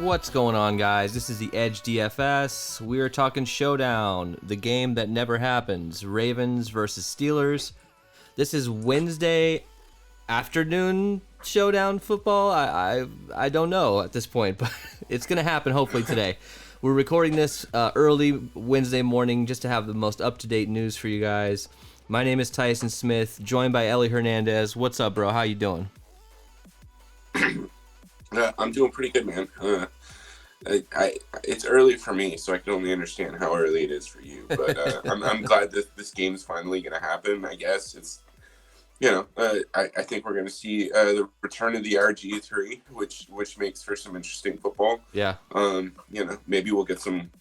What's going on, guys? This is the Edge DFS. We are talking Showdown, the game that never happens. Ravens versus Steelers. This is Wednesday afternoon Showdown football. I don't know at this point, but it's going to happen hopefully today. We're recording this early Wednesday morning just to have the most up-to-date news for you guys. My name is Tyson Smith, joined by Ellie Hernandez. What's up, bro? How you doing? I'm doing pretty good, man. It's early for me, so I can only understand how early it is for you. But I'm glad that this game's finally going to happen. I guess it's, I think we're going to see the return of the RG3, which makes for some interesting football. Yeah. Maybe we'll get some.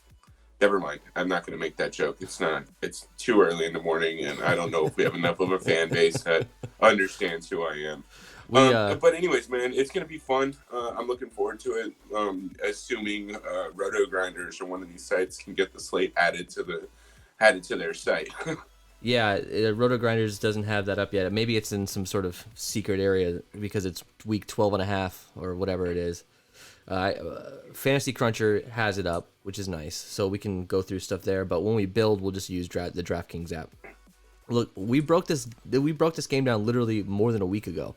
Never mind. I'm not going to make that joke. It's too early in the morning, and I don't know if we have enough of a fan base that understands who I am. But anyways, man, it's going to be fun. I'm looking forward to it. Assuming Roto Grinders or one of these sites can get the slate added to their site. Yeah, Roto Grinders doesn't have that up yet. Maybe it's in some sort of secret area because it's week 12 and a half or whatever it is. Fantasy Cruncher has it up, which is nice, so we can go through stuff there. But when we build, we'll just use the Draftkings app. Look, we broke this game down literally more than a week ago.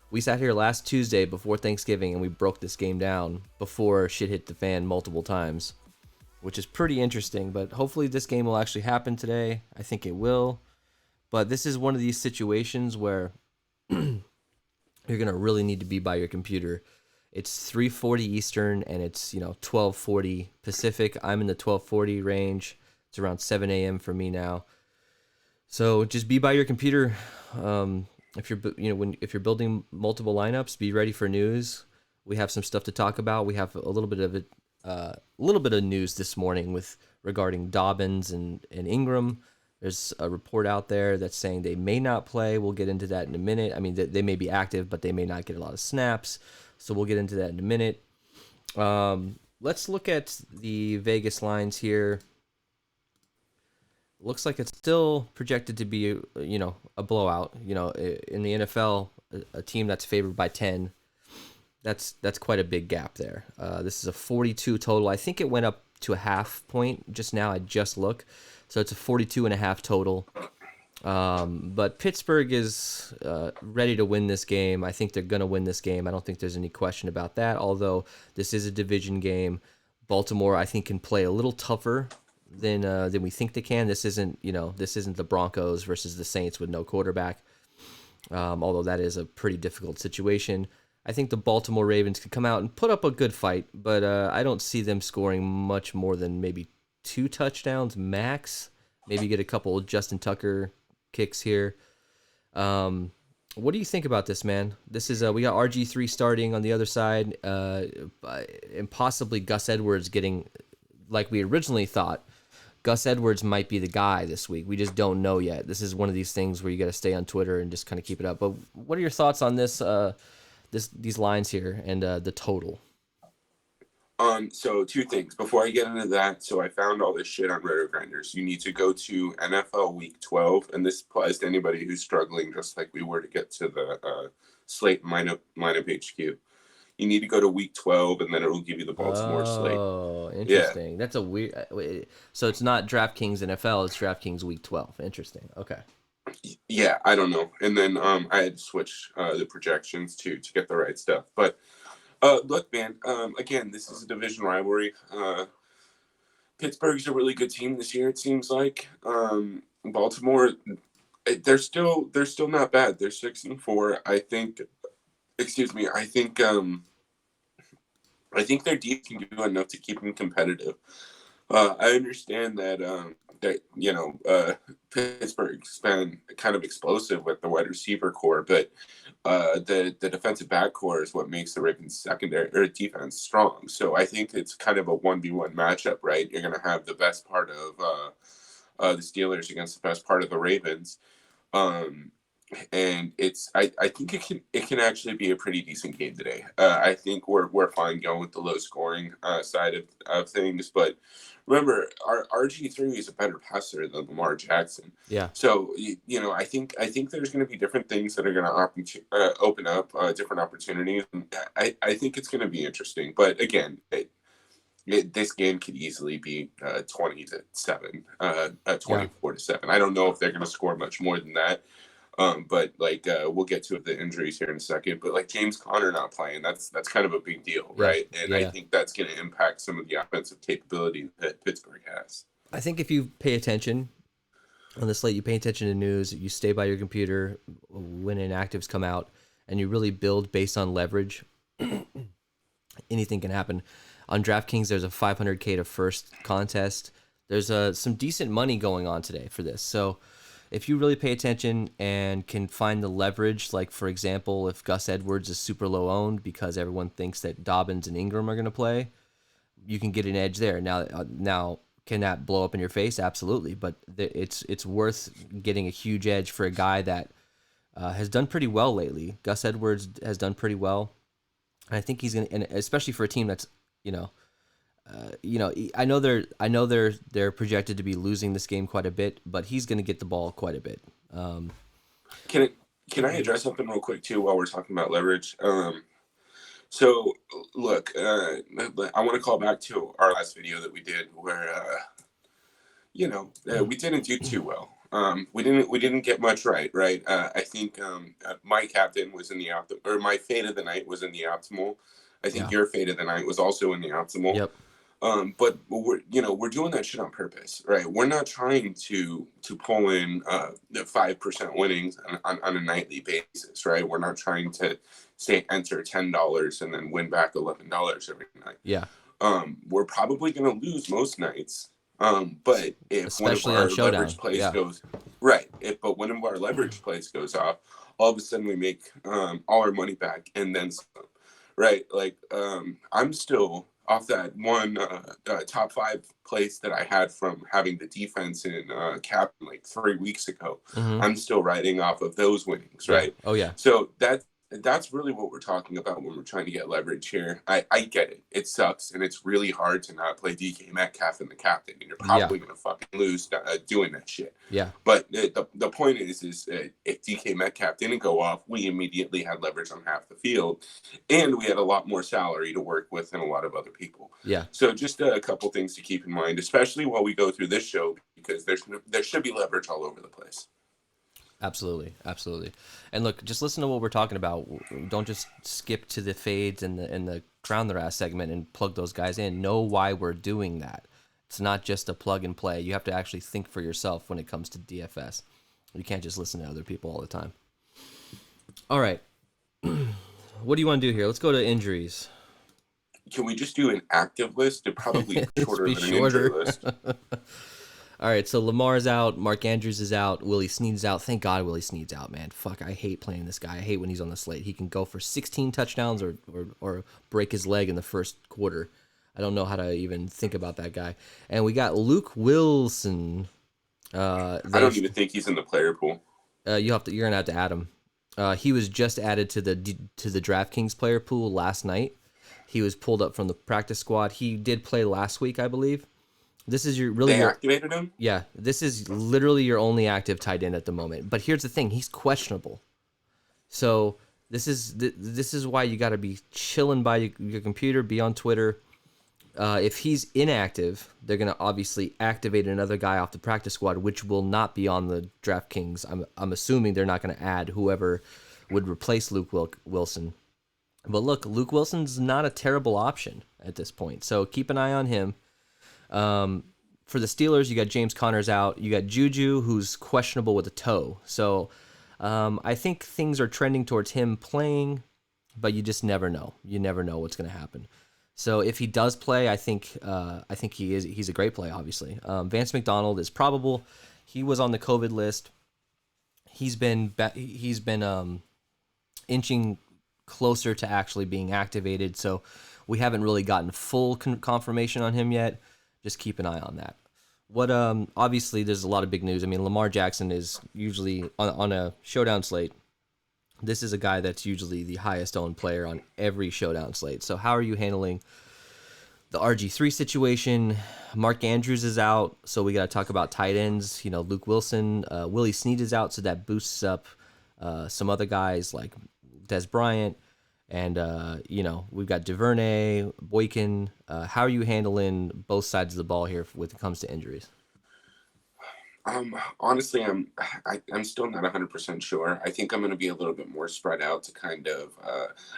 We sat here last Tuesday before Thanksgiving and we broke this game down before shit hit the fan multiple times, which is pretty interesting. But hopefully this game will actually happen today. I think it will. But this is one of these situations where you're going to really need to be by your computer. It's 3:40 Eastern and it's 12:40 Pacific. I'm in the 12:40 range. It's around 7 a.m. for me now. So just be by your computer. If you're building multiple lineups, be ready for news. We have some stuff to talk about. We have a little bit of news this morning regarding Dobbins and Ingram. There's a report out there that's saying they may not play. We'll get into that in a minute. I mean, they may be active, but they may not get a lot of snaps. So we'll get into that in a minute. Let's look at the Vegas lines here. Looks like it's still projected to be, a blowout. In the NFL, a team that's favored by 10, that's quite a big gap there. This is a 42 total. I think it went up to a half point just now. I just looked. So it's a 42.5 total. But Pittsburgh is ready to win this game. I think they're going to win this game. I don't think there's any question about that, although this is a division game. Baltimore, I think, can play a little tougher than we think they can. This isn't the Broncos versus the Saints with no quarterback. Although that is a pretty difficult situation. I think the Baltimore Ravens could come out and put up a good fight, but I don't see them scoring much more than maybe 2 touchdowns max. Maybe get a couple of Justin Tucker kicks here. What do you think about this, man? This is we got RG3 starting on the other side, and possibly Gus Edwards getting, like we originally thought, Gus Edwards might be the guy this week. We just don't know yet. This is one of these things where you got to stay on Twitter and just kind of keep it up. But what are your thoughts on this, these lines here and the total? So 2 things before I get into that. So I found all this shit on Roto Grinders. You need to go to NFL Week 12, and this applies to anybody who's struggling, just like we were to get to the Slate lineup HQ. You need to go to Week 12, and then it will give you the Baltimore slate. Oh, interesting. Yeah. That's a weird. So it's not DraftKings NFL; it's DraftKings Week 12. Interesting. Okay. Yeah, I don't know. And then I had to switch the projections to get the right stuff. But look, man. Again, this is a division rivalry. Pittsburgh's a really good team this year. It seems like Baltimore. They're still not bad. They're 6-4. I think. Excuse me. I think their defense can do enough to keep them competitive. I understand that Pittsburgh's been kind of explosive with the wide receiver core, but the defensive back core is what makes the Ravens secondary or defense strong. So I think it's kind of a 1v1 matchup, right? You're going to have the best part of the Steelers against the best part of the Ravens. and I think it can actually be a pretty decent game today. I think we're fine going with the low scoring side of things, but remember our RG3 is a better passer than Lamar Jackson. Yeah. So I think there's going to be different things that are going to open up different opportunities. I think it's going to be interesting, but again. This game could easily be 20-7, 24-7. I don't know if they're going to score much more than that. But we'll get to the injuries here in a second. But like James Conner not playing, that's kind of a big deal, right? And I think that's going to impact some of the offensive capability that Pittsburgh has. I think if you pay attention on the slate, you pay attention to news, you stay by your computer when inactives come out, and you really build based on leverage, anything can happen. On DraftKings, there's a $500K to first contest. There's some decent money going on today for this. So if you really pay attention and can find the leverage, like, for example, if Gus Edwards is super low owned because everyone thinks that Dobbins and Ingram are going to play, you can get an edge there. Now, can that blow up in your face? Absolutely. But it's worth getting a huge edge for a guy that has done pretty well lately. Gus Edwards has done pretty well. And I think he's going to, and especially for a team that's, I know they're projected to be losing this game quite a bit, but he's going to get the ball quite a bit. Can I address something real quick too while we're talking about leverage? So look, I want to call back to our last video that we did where we didn't do too well. We didn't get much right. I think my captain was in the optimal, or my fade of the night was in the optimal. I think your fade of the night was also in the optimal. Yep. But we're doing that shit on purpose, right? We're not trying to pull in the 5% winnings on a nightly basis, right? We're not trying to say enter $10 and then win back $11 every night. Yeah. We're probably going to lose most nights. But if especially one of our on leverage Showdown. plays goes right, but one of our leverage plays goes off, all of a sudden we make all our money back and then some. Right, I'm still off that one top 5 place that I had from having the defense in cap like 3 weeks ago. Mm-hmm. I'm still riding off of those winnings, right? Oh yeah. So that's really what we're talking about when we're trying to get leverage here. I get it. It sucks, and it's really hard to not play DK Metcalf in the captain, and you're probably going to fucking lose doing that shit. Yeah. But the point is if DK Metcalf didn't go off, we immediately had leverage on half the field, and we had a lot more salary to work with than a lot of other people. Yeah. So just a couple things to keep in mind, especially while we go through this show, because there should be leverage all over the place. Absolutely. And look, just listen to what we're talking about. Don't just skip to the fades and the crown their ass segment and plug those guys in. Know why we're doing that. It's not just a plug and play. You have to actually think for yourself when it comes to DFS. You can't just listen to other people all the time. All right. What do you want to do here? Let's go to injuries. Can we just do an active list? It'd probably be shorter than an injury list. All right, so Lamar's out, Mark Andrews is out, Willie Snead's out. Thank God Willie Snead's out, man. Fuck, I hate playing this guy. I hate when he's on the slate. He can go for 16 touchdowns or break his leg in the first quarter. I don't know how to even think about that guy. And we got Luke Wilson. I don't even think he's in the player pool. You're gonna have to add him. He was just added to the DraftKings player pool last night. He was pulled up from the practice squad. He did play last week, I believe. This is They activated him? Yeah, this is literally your only active tight end at the moment. But here's the thing, he's questionable. So this is why you got to be chilling by your computer, be on Twitter. If he's inactive, they're going to obviously activate another guy off the practice squad, which will not be on the DraftKings. I'm assuming they're not going to add whoever would replace Luke Wilson. But look, Luke Wilson's not a terrible option at this point. So keep an eye on him. For the Steelers, you got James Conner's out. You got Juju, who's questionable with a toe. So I think things are trending towards him playing, but you just never know. You never know what's going to happen. So if he does play, I think he's a great play, obviously. Vance McDonald is probable. He was on the COVID list. He's been inching closer to actually being activated, so we haven't really gotten full confirmation on him yet. Just keep an eye on that. What obviously there's a lot of big news. I mean, Lamar Jackson is usually on a showdown slate. This is a guy that's usually the highest owned player on every showdown slate. So how are you handling the RG3 situation? Mark Andrews is out, so we got to talk about tight ends. You know, Luke Wilson, Willie Snead is out, so that boosts up some other guys like Des Bryant. And, you know, we've got DuVernay, Boykin. How are you handling both sides of the ball here when it comes to injuries? Honestly, I'm still not 100% sure. I think I'm going to be a little bit more spread out to kind of,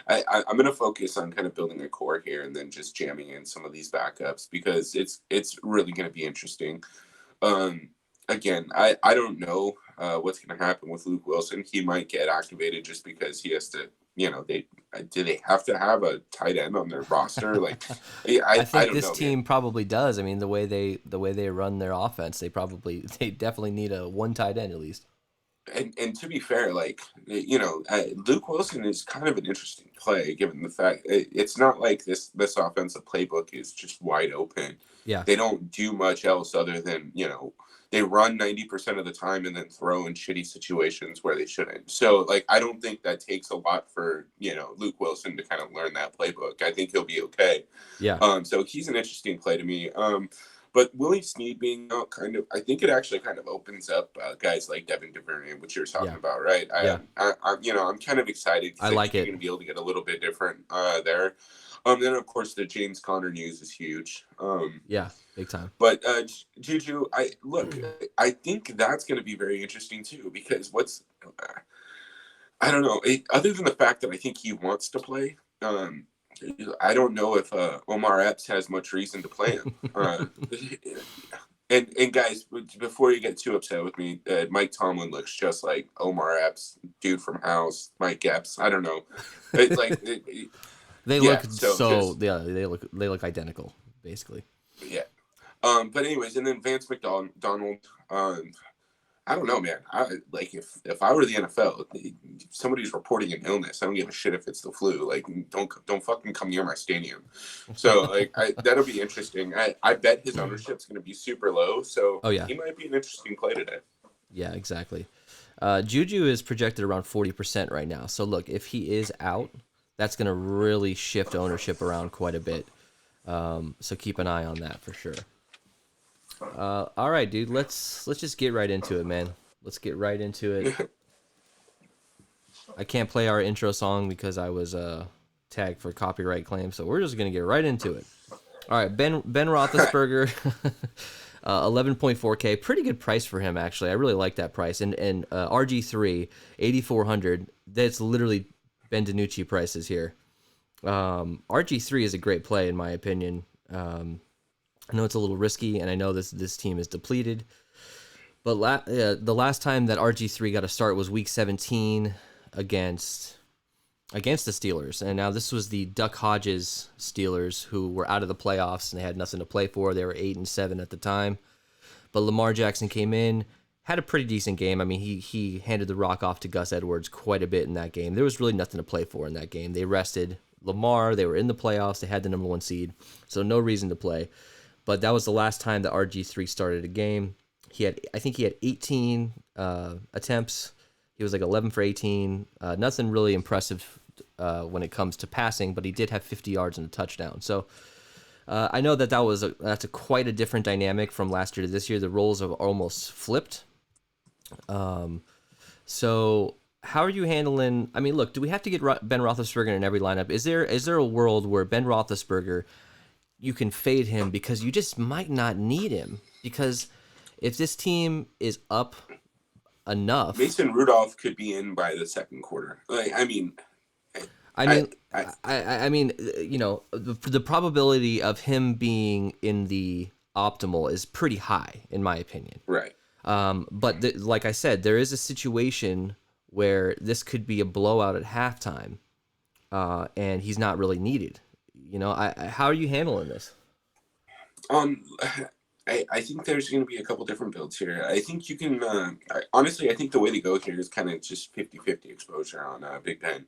I'm going to focus on kind of building a core here and then just jamming in some of these backups because it's really going to be interesting. Again, I don't know what's going to happen with Luke Wilson. He might get activated just because he has to, you know, do they have to have a tight end on their roster? Like, I think I don't this know, team man. probably does. I mean, the way they run their offense, they definitely need a one tight end at least. And to be fair, like, you know, Luke Wilson is kind of an interesting play given the fact it's not like this offensive playbook is just wide open. Yeah. They don't do much else other than, you know, they run 90% of the time and then throw in shitty situations where they shouldn't. So, like, I don't think that takes a lot for, you know, Luke Wilson to kind of learn that playbook. I think he'll be okay. Yeah. So he's an interesting play to me. But Willie Snead being out kind of, I think it actually kind of opens up guys like Devin DuVernay, which you're talking Yeah. about, right? Yeah. You know, I'm kind of excited I because I like think you're it. going to be able to get a little bit different there. Then of course the James Conner news is huge. Yeah, big time. But Juju, I think that's going to be very interesting too because I don't know. Other than the fact that I think he wants to play, I don't know if Omar Epps has much reason to play him. And guys, before you get too upset with me, Mike Tomlin looks just like Omar Epps, dude from House, Mike Epps. I don't know. It's like They yeah, look they look identical, basically. yeah. But anyways, and then Vance McDonald. I don't know, man. Like if I were the NFL, if somebody's reporting an illness, I don't give a shit if it's the flu. Like don't fucking come near my stadium. So like that'll be interesting. I bet his ownership's going to be super low, so Oh yeah. he might be an interesting play today. Yeah, exactly. Juju is projected around 40% right now. So look, if he is out, that's going to really shift ownership around quite a bit. So keep an eye on that for sure. All right, dude. Let's just get right into it, man. Let's get right into it. I can't play our intro song because I was tagged for copyright claim, so we're just gonna get right into it. All right, Ben Roethlisberger, 11.4K, pretty good price for him actually. I really like that price. And RG3, 8,400. That's literally Ben DiNucci prices here. RG3 is a great play in my opinion. I know it's a little risky, and I know this team is depleted. But the last time that RG3 got a start was Week 17 against the Steelers, and now this was the Duck Hodges Steelers who were out of the playoffs and they had nothing to play for. They were 8-7 at the time, but Lamar Jackson came in, had a pretty decent game. I mean, he handed the rock off to Gus Edwards quite a bit in that game. There was really nothing to play for in that game. They rested Lamar. They were in the playoffs. They had the number 1 seed, so no reason to play. But that was the last time that RG3 started a game. I think he had 18 attempts. He was like 11 for 18. Nothing really impressive when it comes to passing, but he did have 50 yards and a touchdown. So I know that's quite a different dynamic from last year to this year. The roles have almost flipped. So how are you handling? I mean, look, do we have to get Ben Roethlisberger in every lineup? Is there a world where Ben Roethlisberger, you can fade him because you just might not need him? Because if this team is up enough, Mason Rudolph could be in by the second quarter. Like, I mean, you know, the probability of him being in the optimal is pretty high, in my opinion. Right. But like I said, there is a situation where this could be a blowout at halftime, and he's not really needed. You know, how are you handling this? I think there's going to be a couple different builds here. I think you can, honestly, I think the way to go here is kind of just 50-50 exposure on Big Ben.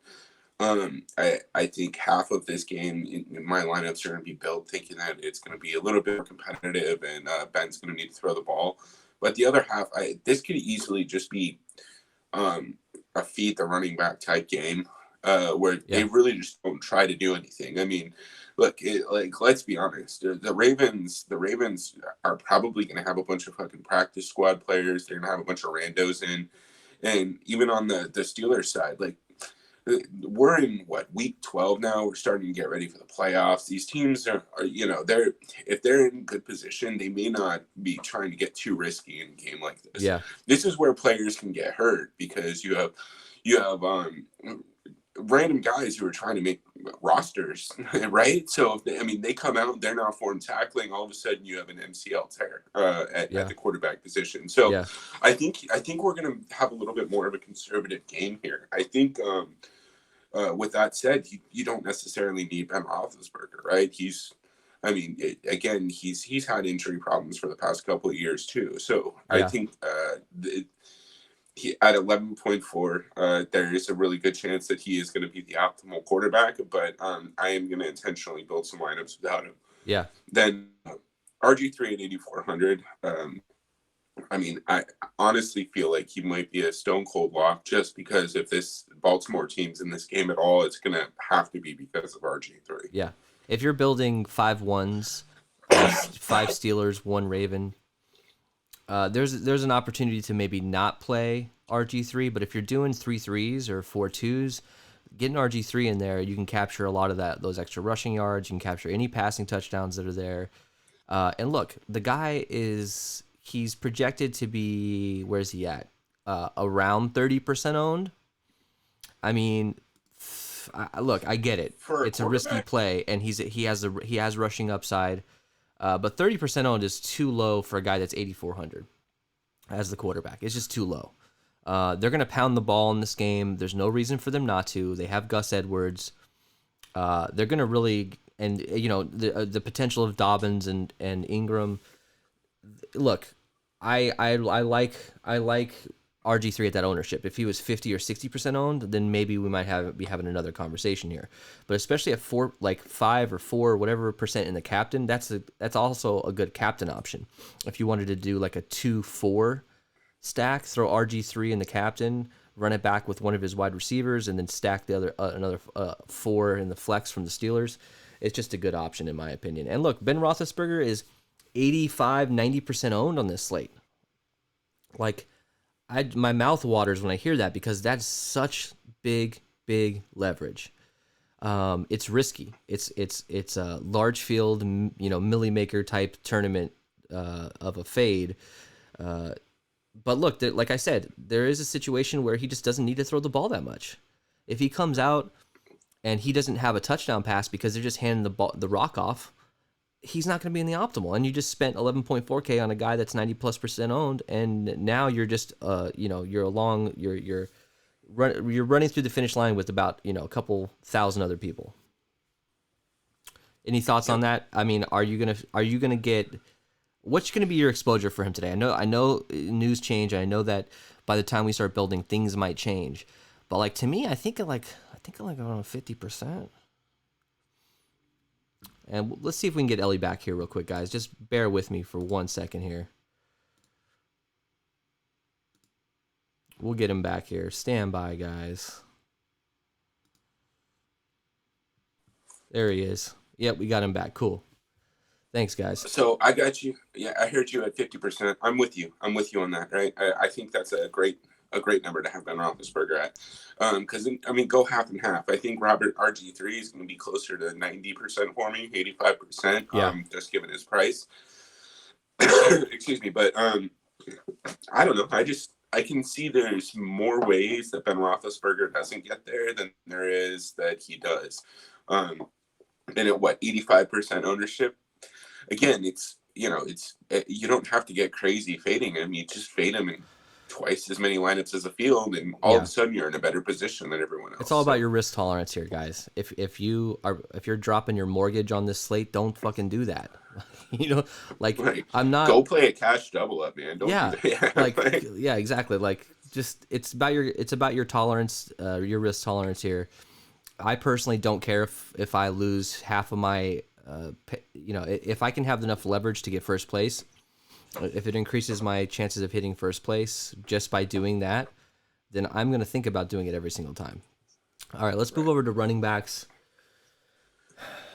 I think half of this game, in my lineups are going to be built thinking that it's going to be a little bit more competitive and Ben's going to need to throw the ball. But the other half, this could easily just be a feed the running back type game where they really just don't try to do anything. I mean, look, let's be honest. The Ravens are probably going to have a bunch of fucking practice squad players. They're going to have a bunch of randos in. And even on the Steelers side, like, we're in week 12 now. We're starting to get ready for the playoffs. These teams are if they're in good position, they may not be trying to get too risky in a game like this. Yeah, this is where players can get hurt because you have random guys who are trying to make rosters, right? So they come out, they're not form tackling. All of a sudden, you have an MCL tear at the quarterback position. So I think we're going to have a little bit more of a conservative game here. I think. With that said, you don't necessarily need Ben Roethlisberger, right? He's had injury problems for the past couple of years too. So I think at 11.4, there is a really good chance that he is going to be the optimal quarterback. But I am going to intentionally build some lineups without him. Yeah. Then RG3 at 8,400. I honestly feel like he might be a stone cold lock just because if this Baltimore team's in this game at all, it's going to have to be because of RG3. Yeah. If you're building 5-1s, 5 Steelers, 1 Raven, there's an opportunity to maybe not play RG3, but if you're doing 3-3s or 4-2s, getting RG3 in there, you can capture a lot of those extra rushing yards. You can capture any passing touchdowns that are there. And look, the guy he's projected to be, where's he at? Around 30% owned. I mean, look, I get it. It's a risky play, and he has rushing upside. But 30% owned is too low for a guy that's 8,400 as the quarterback. It's just too low. They're going to pound the ball in this game. There's no reason for them not to. They have Gus Edwards. They're going to really, and the potential of Dobbins and Ingram. Look, I like RG3 at that ownership. If he was 50 or 60% owned, then maybe we might be having another conversation here. But especially at 5 or 4, whatever percent in the captain, that's also a good captain option. If you wanted to do like a 2-4 stack, throw RG3 in the captain, run it back with one of his wide receivers, and then stack the other another 4 in the flex from the Steelers. It's just a good option in my opinion. And look, Ben Roethlisberger is 85-90% owned on this slate. Like, my mouth waters when I hear that because that's such big leverage. It's risky. It's a large field, milli maker type tournament of a fade. But look, like I said, there is a situation where he just doesn't need to throw the ball that much. If he comes out and he doesn't have a touchdown pass because they're just handing the rock off, he's not going to be in the optimal. And you just spent 11.4K on a guy that's 90+% owned, and now you're just you're running through the finish line with about a couple thousand other people. Any thoughts on that? I mean, are you gonna get, what's going to be your exposure for him today? I know news change. I know that by the time we start building, things might change. But like, to me, I think around 50%. And let's see if we can get Ellie back here real quick, guys. Just bear with me for 1 second here. We'll get him back here. Stand by, guys. There he is. Yep, we got him back. Cool. Thanks, guys. So I got you. Yeah, I heard you at 50%. I'm with you on that, right? I think that's a great number to have Ben Roethlisberger at. Because, go half and half. I think Robert RG3 is going to be closer to 90% for me, 85%, just given his price. Excuse me. But I don't know. I can see there's more ways that Ben Roethlisberger doesn't get there than there is that he does. And at 85% ownership? Again, you don't have to get crazy fading him. You just fade him in twice as many lineups as a field, and all of a sudden you're in a better position than everyone else. It's all about your risk tolerance here, guys. If you're dropping your mortgage on this slate, don't fucking do that. Right. I'm not. Go play a cash double up, man. Don't do that. Yeah, exactly. Like, just it's about your tolerance, your risk tolerance here. I personally don't care if I lose half of my, if I can have enough leverage to get first place, if it increases my chances of hitting first place just by doing that, then I'm going to think about doing it every single time. All right, let's move over to running backs.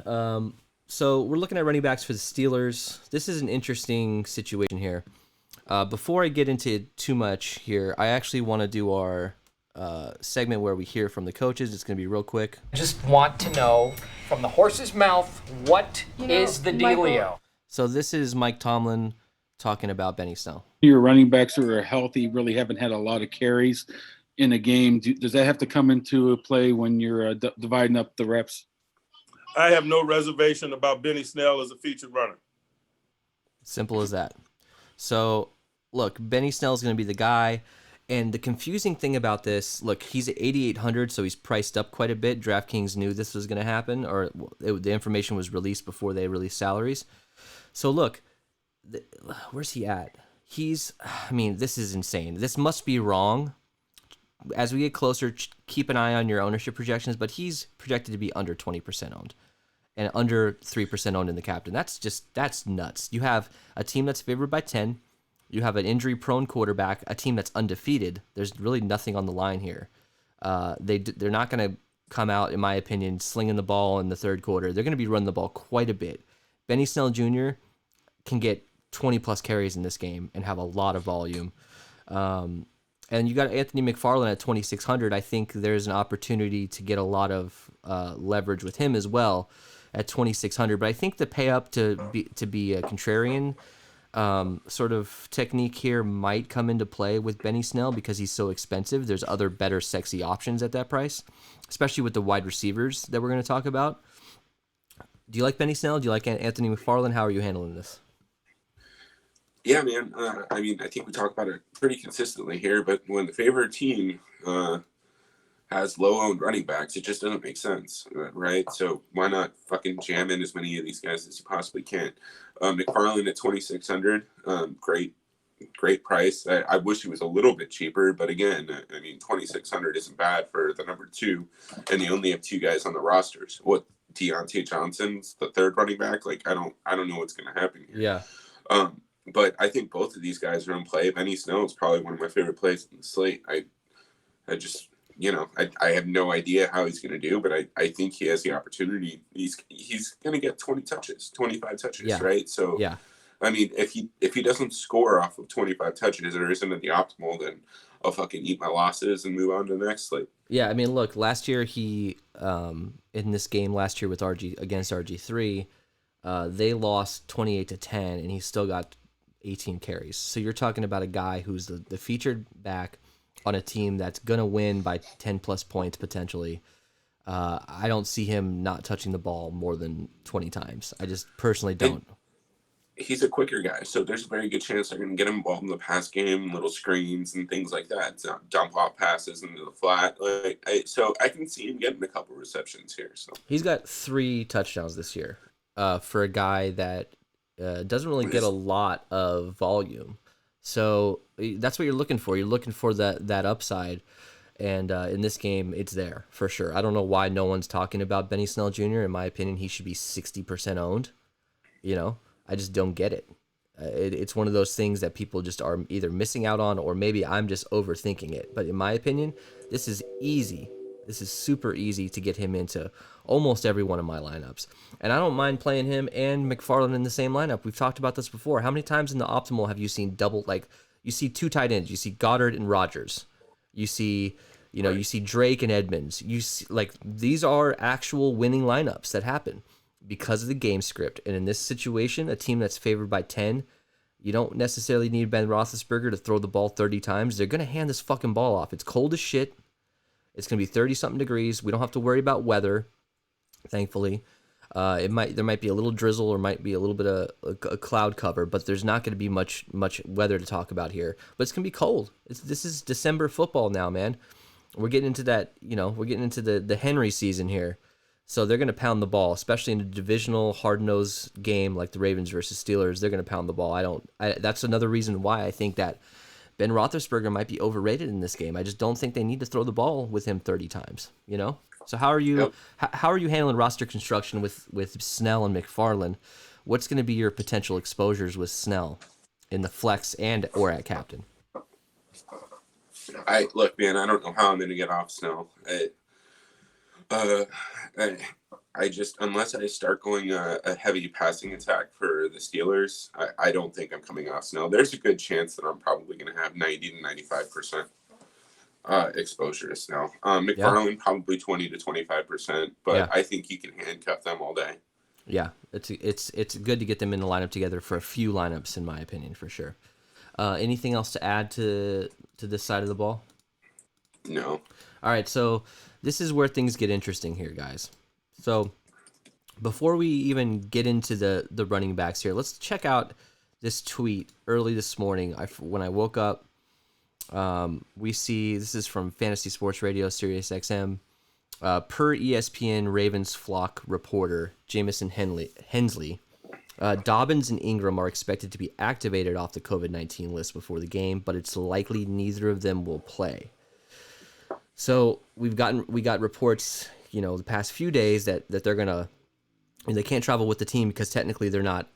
So we're looking at running backs for the Steelers. This is an interesting situation here. Before I get into too much here, I actually want to do our segment where we hear from the coaches. It's going to be real quick. I just want to know from the horse's mouth, what is the dealio? So this is Mike Tomlin talking about Benny Snell. Your running backs who are healthy really haven't had a lot of carries in a game. Does that have to come into play when you're dividing up the reps? I have no reservation about Benny Snell as a featured runner. Simple as that. So, look, Benny Snell is going to be the guy. And the confusing thing about this, look, he's at 8,800, so he's priced up quite a bit. DraftKings knew this was going to happen, or the information was released before they released salaries. So, look, where's he at? This is insane. This must be wrong. As we get closer, keep an eye on your ownership projections, but he's projected to be under 20% owned and under 3% owned in the captain. That's nuts. You have a team that's favored by 10. You have an injury-prone quarterback, a team that's undefeated. There's really nothing on the line here. They're not going to come out, in my opinion, slinging the ball in the third quarter. They're going to be running the ball quite a bit. Benny Snell Jr. can get 20-plus carries in this game and have a lot of volume. And you got Anthony McFarland at 2,600. I think there's an opportunity to get a lot of leverage with him as well at 2,600. But I think the pay up to be a contrarian sort of technique here might come into play with Benny Snell because he's so expensive. There's other better sexy options at that price, especially with the wide receivers that we're going to talk about. Do you like Benny Snell? Do you like Anthony McFarland? How are you handling this? Yeah, man. I think we talk about it pretty consistently here, but when the favorite team has low-owned running backs, it just doesn't make sense, right? So why not fucking jam in as many of these guys as you possibly can? McFarland at 2,600, great price. I wish he was a little bit cheaper, but again, 2,600 isn't bad for the number 2, and they only have 2 guys on the rosters. What, Deontay Johnson's the third running back? Like, I don't know what's going to happen here. Yeah. But I think both of these guys are in play. Benny Snell is probably one of my favorite plays in the slate. I have no idea how he's going to do, but I think he has the opportunity. He's going to get 20 touches, 25 touches, right? So, yeah. If he doesn't score off of 25 touches or isn't at the optimal, then I'll fucking eat my losses and move on to the next slate. Yeah, look, last year he in this game last year with against RG3, they lost 28-10, and he still got 18 carries. So you're talking about a guy who's the featured back on a team that's going to win by 10-plus points potentially. I don't see him not touching the ball more than 20 times. I just personally don't. He's a quicker guy, so there's a very good chance they're going to get him involved in the pass game, little screens and things like that. So dump off passes into the flat. So I can see him getting a couple receptions here. So he's got 3 touchdowns this year for a guy that doesn't really get a lot of volume. So that's what you're looking for. You're looking for that upside. And in this game, it's there for sure. I don't know why no one's talking about Benny Snell Jr. In my opinion, he should be 60% owned. I just don't get it. It's one of those things that people just are either missing out on, or maybe I'm just overthinking it. But in my opinion, this is easy. This is super easy to get him into almost every one of my lineups. And I don't mind playing him and McFarland in the same lineup. We've talked about this before. How many times in the optimal have you seen you see 2 tight ends, you see Goddard and Rodgers. You see, you see Drake and Edmonds. You see, these are actual winning lineups that happen because of the game script. And in this situation, a team that's favored by 10, you don't necessarily need Ben Roethlisberger to throw the ball 30 times. They're going to hand this fucking ball off. It's cold as shit. It's going to be 30-something degrees. We don't have to worry about weather, thankfully. There might be a little drizzle or might be a little bit of a cloud cover, but there's not going to be much weather to talk about here. But it's going to be cold. This is December football now, man. We're getting into that, we're getting into the Henry season here. So they're going to pound the ball, especially in a divisional hard-nosed game like the Ravens versus Steelers. They're going to pound the ball. That's another reason why I think that Ben Roethlisberger might be overrated in this game. I just don't think they need to throw the ball with him 30 times, So how are you Yep. how are you handling roster construction with Snell and McFarland? What's going to be your potential exposures with Snell in the flex and or at captain? Look, man, I don't know how I'm going to get off Snell. Uh, I just, unless I start going a heavy passing attack for the Steelers, I don't think I'm coming off Snell. There's a good chance that I'm probably going to have 90 to 95% exposure to Snell. McFarland probably 20 to 25%, but I think you can handcuff them all day. Yeah, it's good to get them in the lineup together for a few lineups, in my opinion, for sure. Anything else to add to this side of the ball? No. All right, so this is where things get interesting here, guys. So before we even get into the running backs here, let's check out this tweet early this morning. When I woke up, we see this is from Fantasy Sports Radio, Sirius XM. Per ESPN Ravens flock reporter Jamison Hensley, Dobbins and Ingram are expected to be activated off the COVID-19 list before the game, but it's likely neither of them will play. So we got reports, the past few days that they're gonna, and they can't travel with the team because technically they're not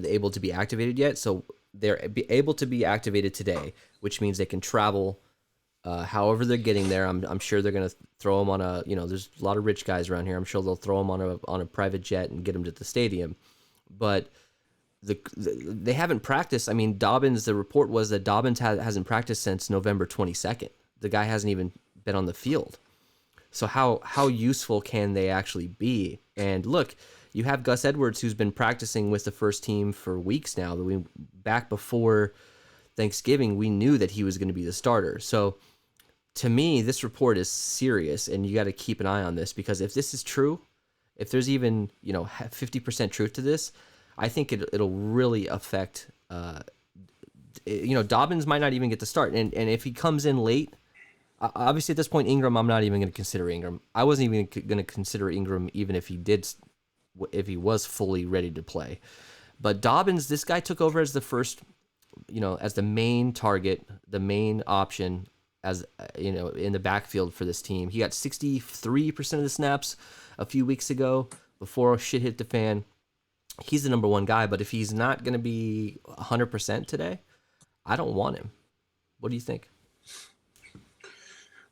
able to be activated yet. So they're able to be activated today, which means they can travel. However they're getting there, I'm sure they're gonna throw them on a, there's a lot of rich guys around here. I'm sure they'll throw them on a private jet and get them to the stadium. But they haven't practiced. I mean, Dobbins. The report was that Dobbins hasn't practiced since November 22nd. The guy hasn't even been on the field. So how useful can they actually be? And look, you have Gus Edwards, who's been practicing with the first team for weeks now. Back before Thanksgiving, we knew that he was going to be the starter. So to me, this report is serious, and you got to keep an eye on this, because if this is true, if there's even 50% truth to this, I think it'll really affect. Dobbins might not even get to start, and if he comes in late, obviously at this point Ingram, I'm not even going to consider Ingram. I wasn't even going to consider Ingram even if he was fully ready to play. But Dobbins, this guy took over as the first, as the main target, the main option, as in the backfield for this team. He got 63% of the snaps a few weeks ago before shit hit the fan. He's the number one guy, but if he's not going to be 100% today, I don't want him. What do you think?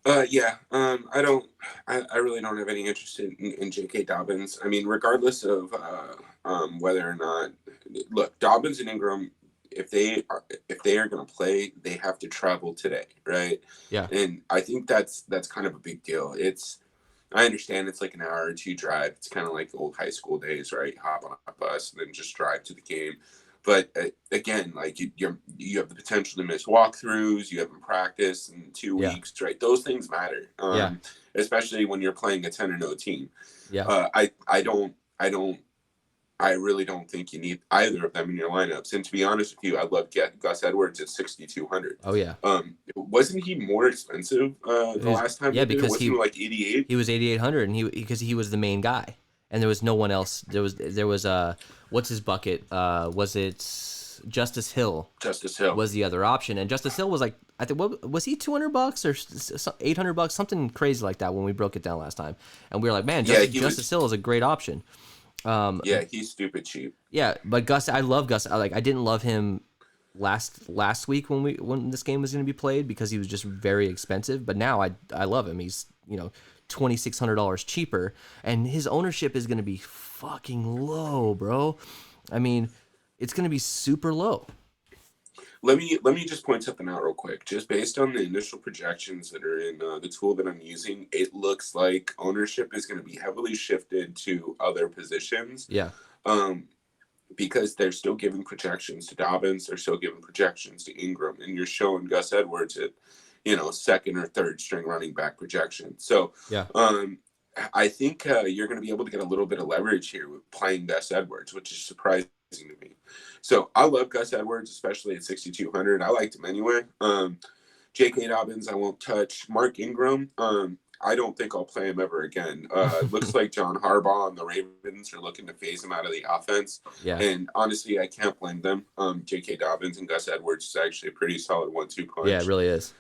I really don't have any interest in J.K. Dobbins. I mean, regardless of whether or not, look, Dobbins and Ingram, if they are going to play, they have to travel today, right? Yeah. And I think that's kind of a big deal. I understand it's like an hour or two drive. It's kind of like the old high school days, right? Hop on a bus and then just drive to the game. But again, like you have the potential to miss walkthroughs. You haven't practiced in 2 weeks, right? Those things matter, especially when you're playing a 10-0 team. Yeah. I really don't think you need either of them in your lineups. And to be honest with you, I love Gus Edwards at 6,200. Oh yeah. Wasn't he more expensive the last time? Yeah, because wasn't he like 88. He was 8,800, and because he was the main guy, and there was no one else. There was what's his bucket? Was it Justice Hill? Justice Hill was the other option, and Justice Hill was like, I think, what was he, $200 or $800, something crazy like that when we broke it down last time, and we were like, man, Justice Hill is a great option. He's stupid cheap. Yeah, but Gus, I love Gus. I didn't love him last week when this game was going to be played, because he was just very expensive. But now I love him. He's $2,600 cheaper, and his ownership is going to be fucking low, bro. I mean, it's going to be super low. Let me just point something out real quick. Just based on the initial projections that are in the tool that I'm using, it looks like ownership is going to be heavily shifted to other positions. Yeah. Because they're still giving projections to Dobbins, they're still giving projections to Ingram, and you're showing Gus Edwards at, second or third string running back projection. So, I think you're going to be able to get a little bit of leverage here with playing Gus Edwards, which is surprising to me. So I love Gus Edwards, especially at 6,200. I liked him anyway. J.K. Dobbins, I won't touch. Mark Ingram, I don't think I'll play him ever again. It looks like John Harbaugh and the Ravens are looking to phase him out of the offense. Yeah. And honestly, I can't blame them. J.K. Dobbins and Gus Edwards is actually a pretty solid 1-2 punch. Yeah, it really is.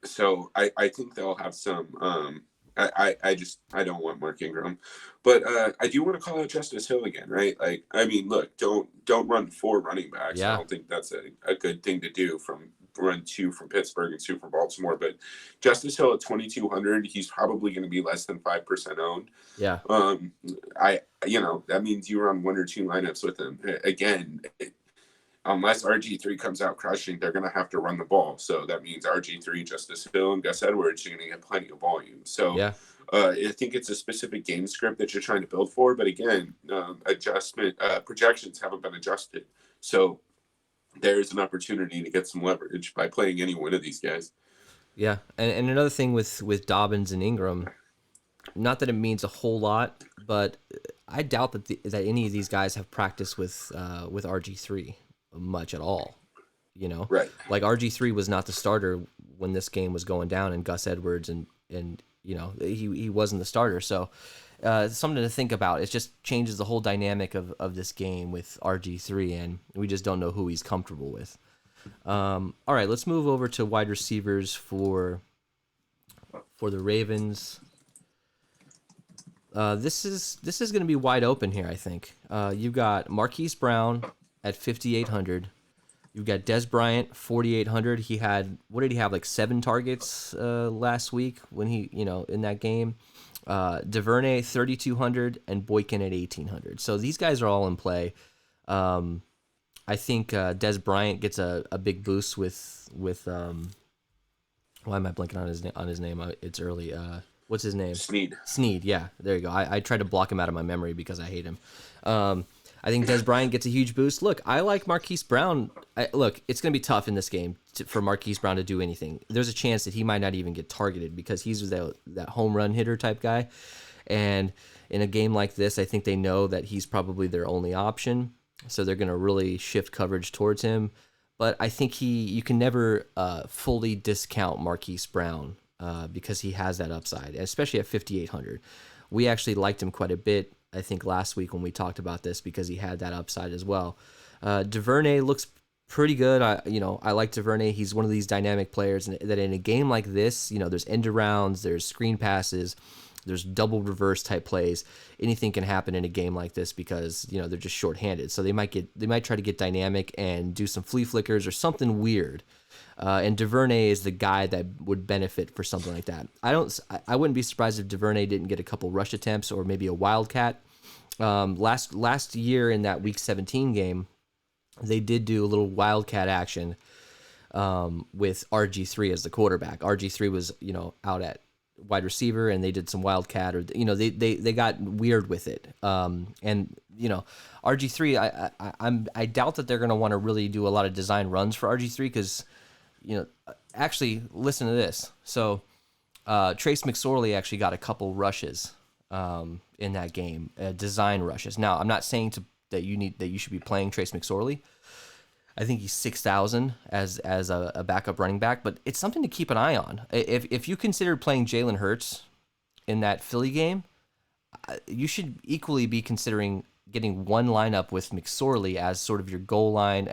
So I think they'll have some I don't want Mark Ingram, but I do want to call out Justice Hill again, right? Like, I mean, look, don't run 4 running backs. I Yeah. don't think that's a good thing to do from run 2 from Pittsburgh and 2 from Baltimore. But Justice Hill at 2,200, he's probably going to be less than 5% owned. Yeah. That means you run 1 or 2 lineups with him again. Unless RG3 comes out crushing, they're going to have to run the ball. So that means RG3, Justice Hill, and Gus Edwards are going to get plenty of volume. So Yeah. I think it's a specific game script that you're trying to build for. But again, projections haven't been adjusted. So there's an opportunity to get some leverage by playing any one of these guys. Yeah. And another thing with Dobbins and Ingram, not that it means a whole lot, but I doubt that any of these guys have practiced with RG3 much at all. Right. Like RG3 was not the starter when this game was going down, and Gus Edwards and he wasn't the starter. So something to think about. It just changes the whole dynamic of this game with RG3, and we just don't know who he's comfortable with. All right, let's move over to wide receivers for the Ravens. This is going to be wide open here, I think. You've got Marquise Brown at 5,800. You've got Des Bryant, 4,800. He had, what did he have, like 7 targets last week when he, in that game. DuVernay, 3,200, and Boykin at 1,800. So these guys are all in play. I think Des Bryant gets a big boost with why am I blanking on his name? It's early. What's his name? Snead. Yeah, there you go. I tried to block him out of my memory because I hate him. I think Des Bryant gets a huge boost. Look, I like Marquise Brown. Look, it's going to be tough in this game for Marquise Brown to do anything. There's a chance that he might not even get targeted because he's that home run hitter type guy. And in a game like this, I think they know that he's probably their only option. So they're going to really shift coverage towards him. But I think you can never fully discount Marquise Brown because he has that upside, especially at 5,800. We actually liked him quite a bit, I think, last week when we talked about this because he had that upside as well. DuVernay looks pretty good. I like DuVernay. He's one of these dynamic players that in a game like this, there's end arounds, there's screen passes, there's double reverse type plays. Anything can happen in a game like this because they're just shorthanded. So they might try to get dynamic and do some flea flickers or something weird. And DuVernay is the guy that would benefit for something like that. I wouldn't be surprised if DuVernay didn't get a couple rush attempts or maybe a wildcat. Last year in that Week 17 game, they did do a little wildcat action with RG3 as the quarterback. RG3 was out at wide receiver, and they did some wildcat, or they got weird with it. And RG3, I doubt that they're going to want to really do a lot of design runs for RG3 because. Actually, listen to this. So, Trace McSorley actually got a couple rushes in that game, design rushes. Now, I'm not saying that you should be playing Trace McSorley. I think he's 6,000 as a backup running back, but it's something to keep an eye on. If you consider playing Jalen Hurts in that Philly game, you should equally be considering getting one lineup with McSorley as sort of your goal line.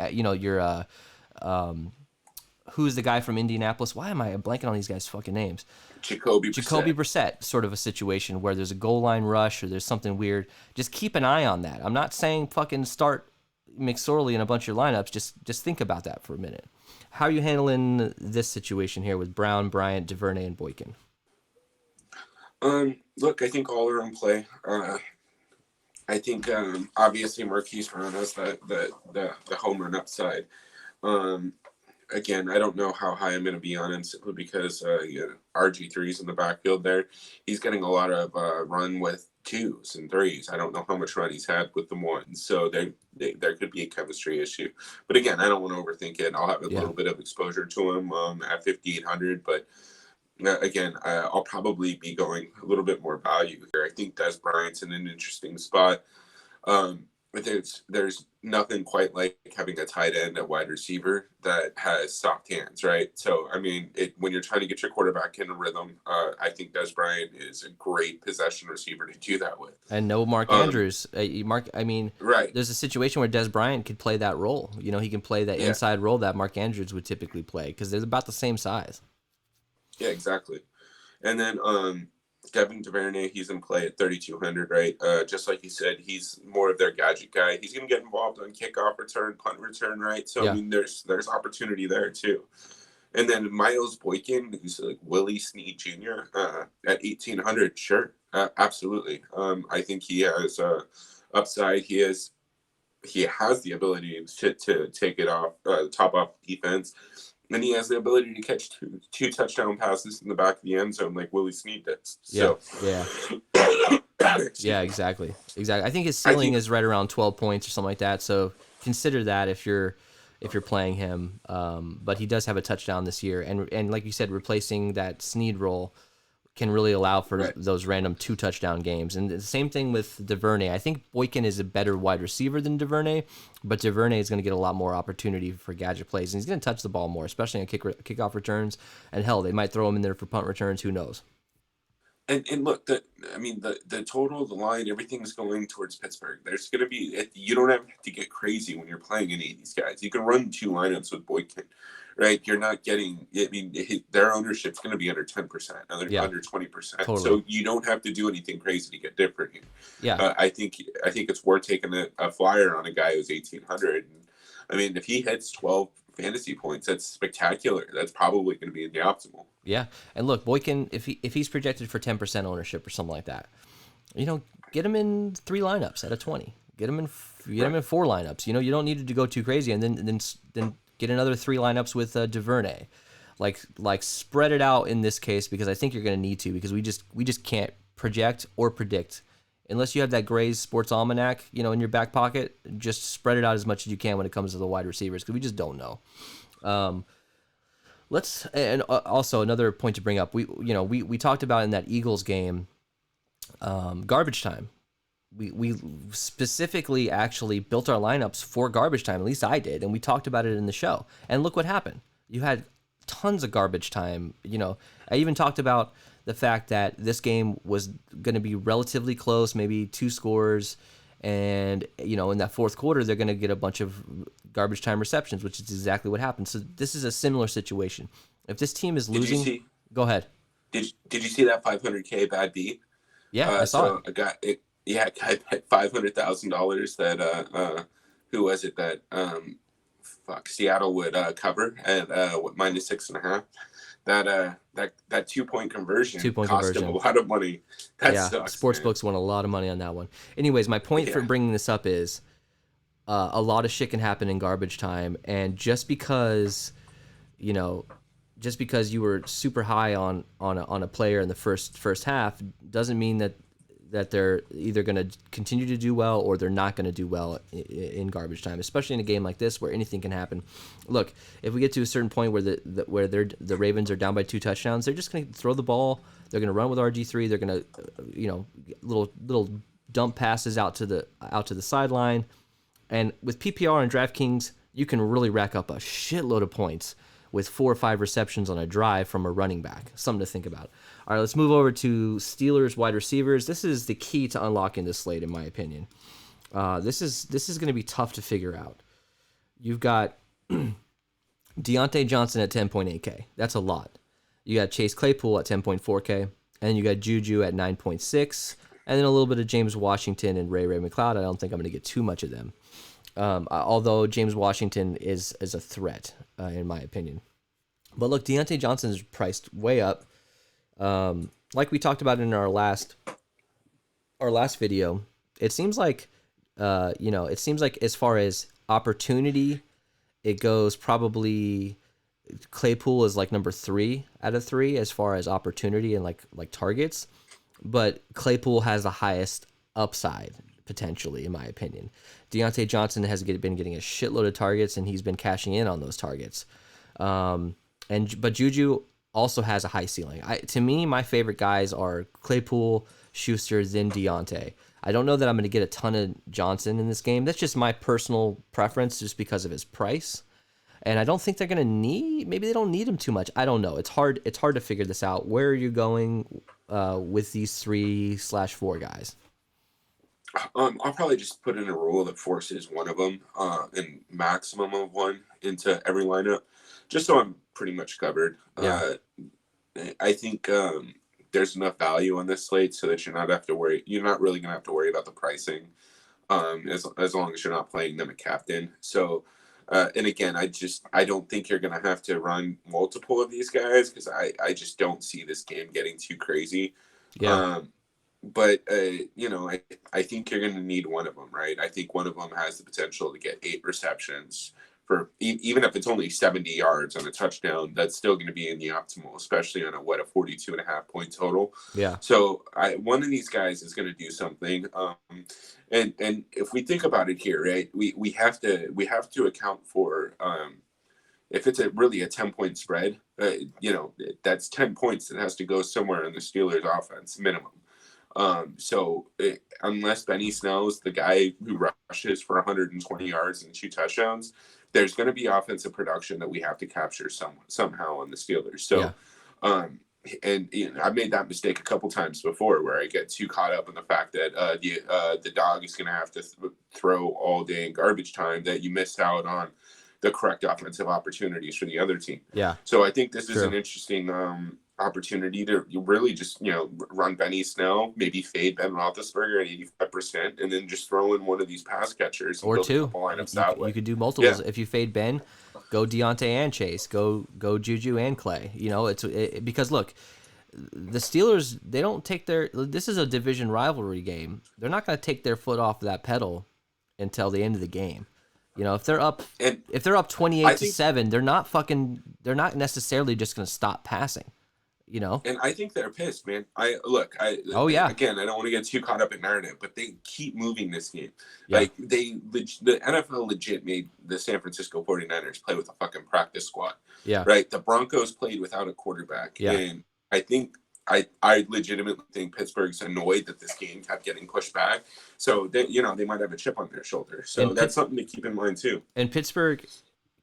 Who's the guy from Indianapolis? Why am I blanking on these guys' fucking names? Jacoby Brissett, sort of a situation where there's a goal line rush or there's something weird. Just keep an eye on that. I'm not saying fucking start McSorley in a bunch of your lineups. Just think about that for a minute. How are you handling this situation here with Brown, Bryant, DuVernay, and Boykin? Look, I think all are in play. I think obviously Marquise Brown has the home run upside. Again, I don't know how high I'm going to be on him simply because RG3's in the backfield there. He's getting a lot of run with 2s and 3s. I don't know how much run he's had with the 1s. So there could be a chemistry issue. But again, I don't want to overthink it. I'll have a little bit of exposure to him at 5,800. But again, I'll probably be going a little bit more value here. I think Des Bryant's in an interesting spot. But there's nothing quite like having a tight end at wide receiver that has soft hands, right? So, I mean, when you're trying to get your quarterback in a rhythm, I think Des Bryant is a great possession receiver to do that with. And no Mark Andrews. Right. There's a situation where Des Bryant could play that role. He can play that inside role that Mark Andrews would typically play because they're about the same size. Yeah, exactly. And then Devin Duvernay, he's in play at 3,200, right? Just like you said, he's more of their gadget guy. He's going to get involved on kickoff return, punt return, right? So, Yeah. I mean, there's opportunity there, too. And then Miles Boykin, who's like Willie Snead Jr. At 1,800, sure, absolutely. I think he has upside. He has the ability to take it off, top off defense, and he has the ability to catch two touchdown passes in the back of the end zone like Willie Snead does. So, Yeah, exactly. I think his ceiling is right around 12 points or something like that. So consider that if you're playing him. But he does have a touchdown this year, and like you said, replacing that Snead role can really allow for those random 2 touchdown games. And the same thing with Duvernay. I think Boykin is a better wide receiver than Duvernay, but Duvernay is going to get a lot more opportunity for gadget plays, and he's going to touch the ball more, especially on kickoff returns. And hell, they might throw him in there for punt returns. Who knows? And look, the total, the line, everything's going towards Pittsburgh. There's going to be, you don't have to get crazy when you're playing any of these guys. You can run 2 lineups with Boykin, right? You're not getting, I mean, their ownership's going to be under 10%, under 20%. Totally. So you don't have to do anything crazy to get different here. Yeah. I think it's worth taking a flyer on a guy who's 1,800. And, I mean, if he hits 12 fantasy points, that's spectacular. That's probably going to be in the optimal. Yeah, and look, Boykin, if he's projected for 10% ownership or something like that, get him in 3 lineups out of 20. Get him in 4 lineups. You don't need to go too crazy, and then get another 3 lineups with Duvernay. Like spread it out in this case, because I think you're going to need to, because we just can't project or predict unless you have that Gray's Sports Almanac, in your back pocket. Just spread it out as much as you can when it comes to the wide receivers, because we just don't know. And also another point to bring up, we talked about in that Eagles game, garbage time. We specifically actually built our lineups for garbage time. At least I did, and we talked about it in the show. And look what happened. You had tons of garbage time. I even talked about the fact that this game was going to be relatively close, maybe 2 scores. And, in that fourth quarter, they're going to get a bunch of garbage time receptions, which is exactly what happened. So this is a similar situation. If this team is losing, go ahead. Did you see that 500K bad beat? Yeah, I saw it. A guy bet $500,000 that who was it that Seattle would cover at -6.5. That 2-point conversion cost him a lot of money. That sucks. Sportsbooks won a lot of money on that one. Anyways, my point for bringing this up is a lot of shit can happen in garbage time, and just because you were super high on a player in the first half doesn't mean that they're either going to continue to do well or they're not going to do well in garbage time, especially in a game like this where anything can happen. Look, if we get to a certain point where the Ravens are down by 2 touchdowns, they're just going to throw the ball. They're going to run with RG3. They're going to little dump passes out to the sideline. And with PPR and Draftkings, you can really rack up a shitload of points with 4 or 5 receptions on a drive from a running back. Something to think about. All right, let's move over to Steelers wide receivers. This is the key to unlocking this slate, in my opinion. This is going to be tough to figure out. You've got Deontay Johnson at 10.8K. That's a lot. You got Chase Claypool at 10.4K, and then you got Juju at 9.6, and then a little bit of James Washington and Ray McLeod. I don't think I'm going to get too much of them. Although James Washington is a threat, in my opinion. But look, Deontay Johnson is priced way up. Like we talked about in our last video, it seems like as far as opportunity, it goes probably Claypool is like number 3 out of 3 as far as opportunity and like targets, but Claypool has the highest upside potentially, in my opinion. Deontay Johnson has been getting a shitload of targets, and he's been cashing in on those targets. But Juju also has a high ceiling. To me, my favorite guys are Claypool, Schuster, then Deontay. I don't know that I'm going to get a ton of Johnson in this game. That's just my personal preference, just because of his price. And I don't think they're going to maybe they don't need him too much. I don't know. It's hard to figure this out. Where are you going with these 3/4 guys? I'll probably just put in a rule that forces one of them, and maximum of one, into every lineup, just so I'm pretty much covered. Yeah. I think there's enough value on this slate so that you're not really going to have to worry about the pricing, as long as you're not playing them at captain. So, and again, I don't think you're going to have to run multiple of these guys, because I just don't see this game getting too crazy. Yeah. But I think you're going to need one of them, right? I think one of them has the potential to get 8 receptions for even if it's only 70 yards on a touchdown. That's still going to be in the optimal, especially on a 42.5 point total. Yeah. So one of these guys is going to do something. And if we think about it here, right, we have to account for if it's really a 10-point spread, that's 10 points that has to go somewhere in the Steelers offense minimum. Unless Benny Snell's the guy who rushes for 120 yards and 2 touchdowns, there's going to be offensive production that we have to capture somehow on the Steelers. So, I've made that mistake a couple times before, where I get too caught up in the fact that the dog is going to have to throw all day in garbage time, that you missed out on the correct offensive opportunities for the other team. Yeah. So I think this is an interesting opportunity to really just run Benny Snell, maybe fade Ben Roethlisberger at 85%, and then just throw in one of these pass catchers or 2. You could do multiples. If you fade Ben, go Deontay and Chase, go Juju and Clay. Because look, the Steelers, they don't take this is a division rivalry game. They're not going to take their foot off that pedal until the end of the game. If they're up 28-7, they're not necessarily just going to stop passing. And I think they're pissed, man. Again, I don't want to get too caught up in narrative, but they keep moving this game. Yeah. Like the NFL legit made the San Francisco 49ers play with a fucking practice squad. Yeah. Right. The Broncos played without a quarterback. Yeah. And I think I legitimately think Pittsburgh's annoyed that this game kept getting pushed back. So they might have a chip on their shoulder. So that's something to keep in mind too. And Pittsburgh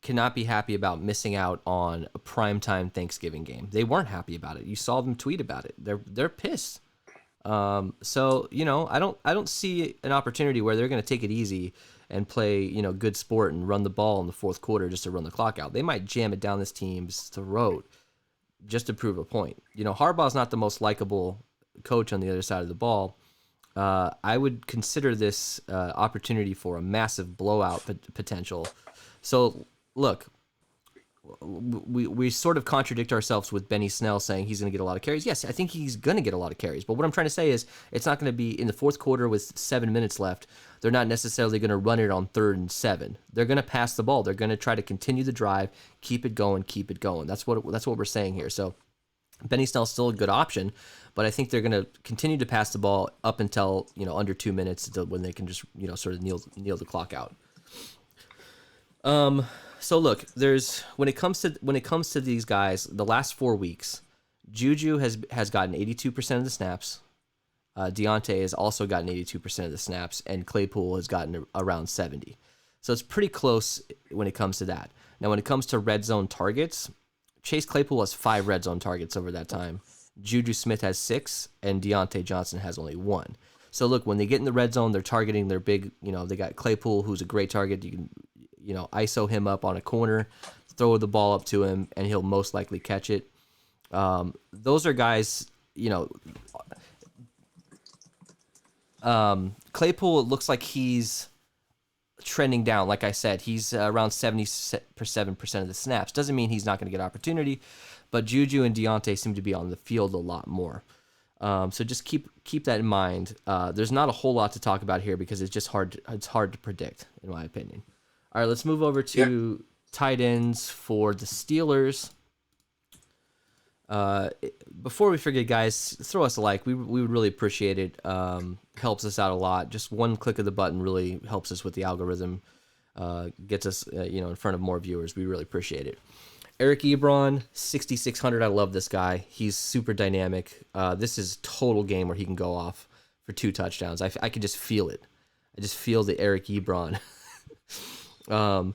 cannot be happy about missing out on a primetime Thanksgiving game. They weren't happy about it. You saw them tweet about it. They're pissed. So I don't see an opportunity where they're going to take it easy and play good sport and run the ball in the fourth quarter just to run the clock out. They might jam it down this team's throat just to prove a point. Harbaugh's not the most likable coach on the other side of the ball. I would consider this opportunity for a massive blowout potential. So look, we sort of contradict ourselves with Benny Snell saying he's going to get a lot of carries. Yes, I think he's going to get a lot of carries. But what I'm trying to say is it's not going to be in the fourth quarter with 7 minutes left. They're not necessarily going to run it on 3rd and 7. They're going to pass the ball. They're going to try to continue the drive, keep it going. That's what we're saying here. So Benny Snell's still a good option, but I think they're going to continue to pass the ball up until under 2 minutes when they can just sort of kneel the clock out. So look, when it comes to these guys, the last 4 weeks, Juju has gotten 82% of the snaps. Deontay has also gotten 82% of the snaps, and Claypool has gotten around 70%. So it's pretty close when it comes to that. Now, when it comes to red zone targets, Chase Claypool has 5 red zone targets over that time. Juju Smith has 6, and Deontay Johnson has only 1. So look, when they get in the red zone, they're targeting their big. They got Claypool, who's a great target. You can ISO him up on a corner, throw the ball up to him, and he'll most likely catch it. Those are guys, Claypool, it looks like he's trending down. Like I said, he's around 77% of the snaps. Doesn't mean he's not going to get opportunity, but Juju and Deontay seem to be on the field a lot more. So just keep that in mind. There's not a whole lot to talk about here because it's just hard to predict, in my opinion. All right, let's move over to tight ends for the Steelers. Before we forget, guys, throw us a like. We would really appreciate it. Helps us out a lot. Just one click of the button really helps us with the algorithm. Gets us in front of more viewers. We really appreciate it. Eric Ebron, 6,600. I love this guy. He's super dynamic. This is a total game where he can go off for 2 touchdowns. I can just feel it. I just feel the Eric Ebron. You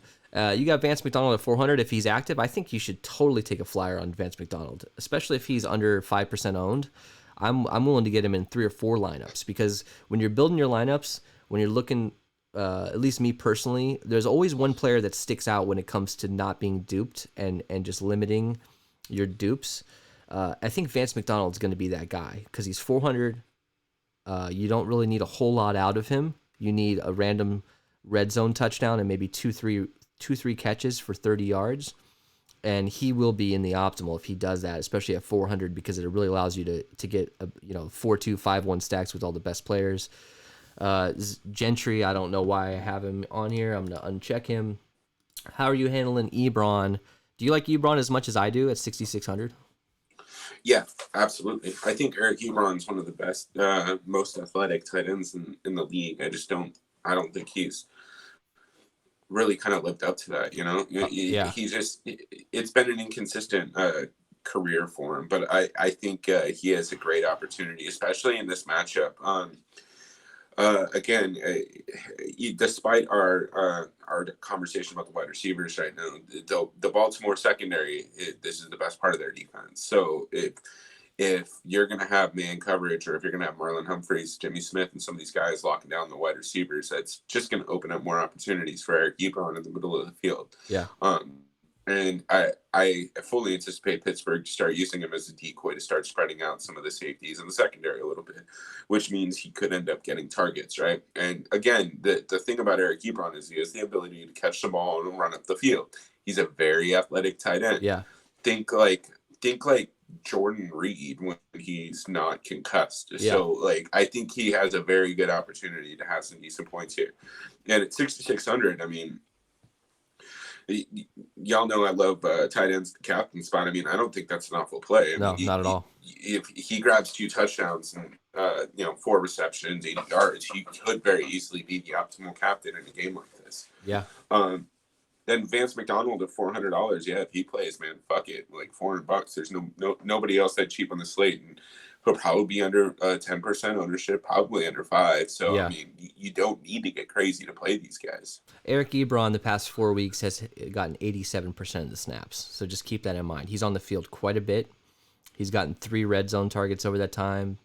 got Vance McDonald at 400. If he's active, I think you should totally take a flyer on Vance McDonald, especially if he's under 5% owned. I'm willing to get him in 3 or 4 lineups, because when you're building your lineups, when you're looking, at least me personally, there's always one player that sticks out when it comes to not being duped and just limiting your dupes. I think Vance McDonald's going to be that guy because he's 400. You don't really need a whole lot out of him. You need a random red zone touchdown and maybe two, three catches for 30 yards. And he will be in the optimal if he does that, especially at 400, because it really allows you to get 4-2, 5-1 stacks with all the best players. Gentry, I don't know why I have him on here. I'm gonna uncheck him. How are you handling Ebron? Do you like Ebron as much as I do at 6,600? Yeah, absolutely. I think Eric Ebron's one of the best, most athletic tight ends in the league. I don't think he's really kind of lived up to that, Yeah. It's been an inconsistent career for him, but I think he has a great opportunity, especially in this matchup. Again, despite our conversation about the wide receivers right now, the Baltimore secondary, this is the best part of their defense. So if you're going to have man coverage, or if you're going to have Marlon Humphreys, Jimmy Smith, and some of these guys locking down the wide receivers, that's just going to open up more opportunities for Eric Ebron in the middle of the field. Yeah. And I fully anticipate Pittsburgh to start using him as a decoy to start spreading out some of the safeties in the secondary a little bit, which means he could end up getting targets, right? And again, the thing about Eric Ebron is he has the ability to catch the ball and run up the field. He's a very athletic tight end. Yeah. Think like Jordan Reed when he's not concussed. Yeah. So I think he has a very good opportunity to have some decent points here. And at 6,600, I mean, y'all know I love tight ends, the captain spot. I mean, I don't think that's an awful play. No, not at all. If he grabs 2 touchdowns and 4 receptions, 80 yards, he could very easily be the optimal captain in a game like this. Yeah. Then Vance McDonald at $400. Yeah, if he plays, man, fuck it. Like $400. There's nobody else that cheap on the slate, and he'll probably be under 10% ownership, probably under 5. So yeah. I mean, you don't need to get crazy to play these guys. Eric Ebron the past 4 weeks has gotten 87% of the snaps. So just keep that in mind. He's on the field quite a bit. He's gotten 3 red zone targets over that time,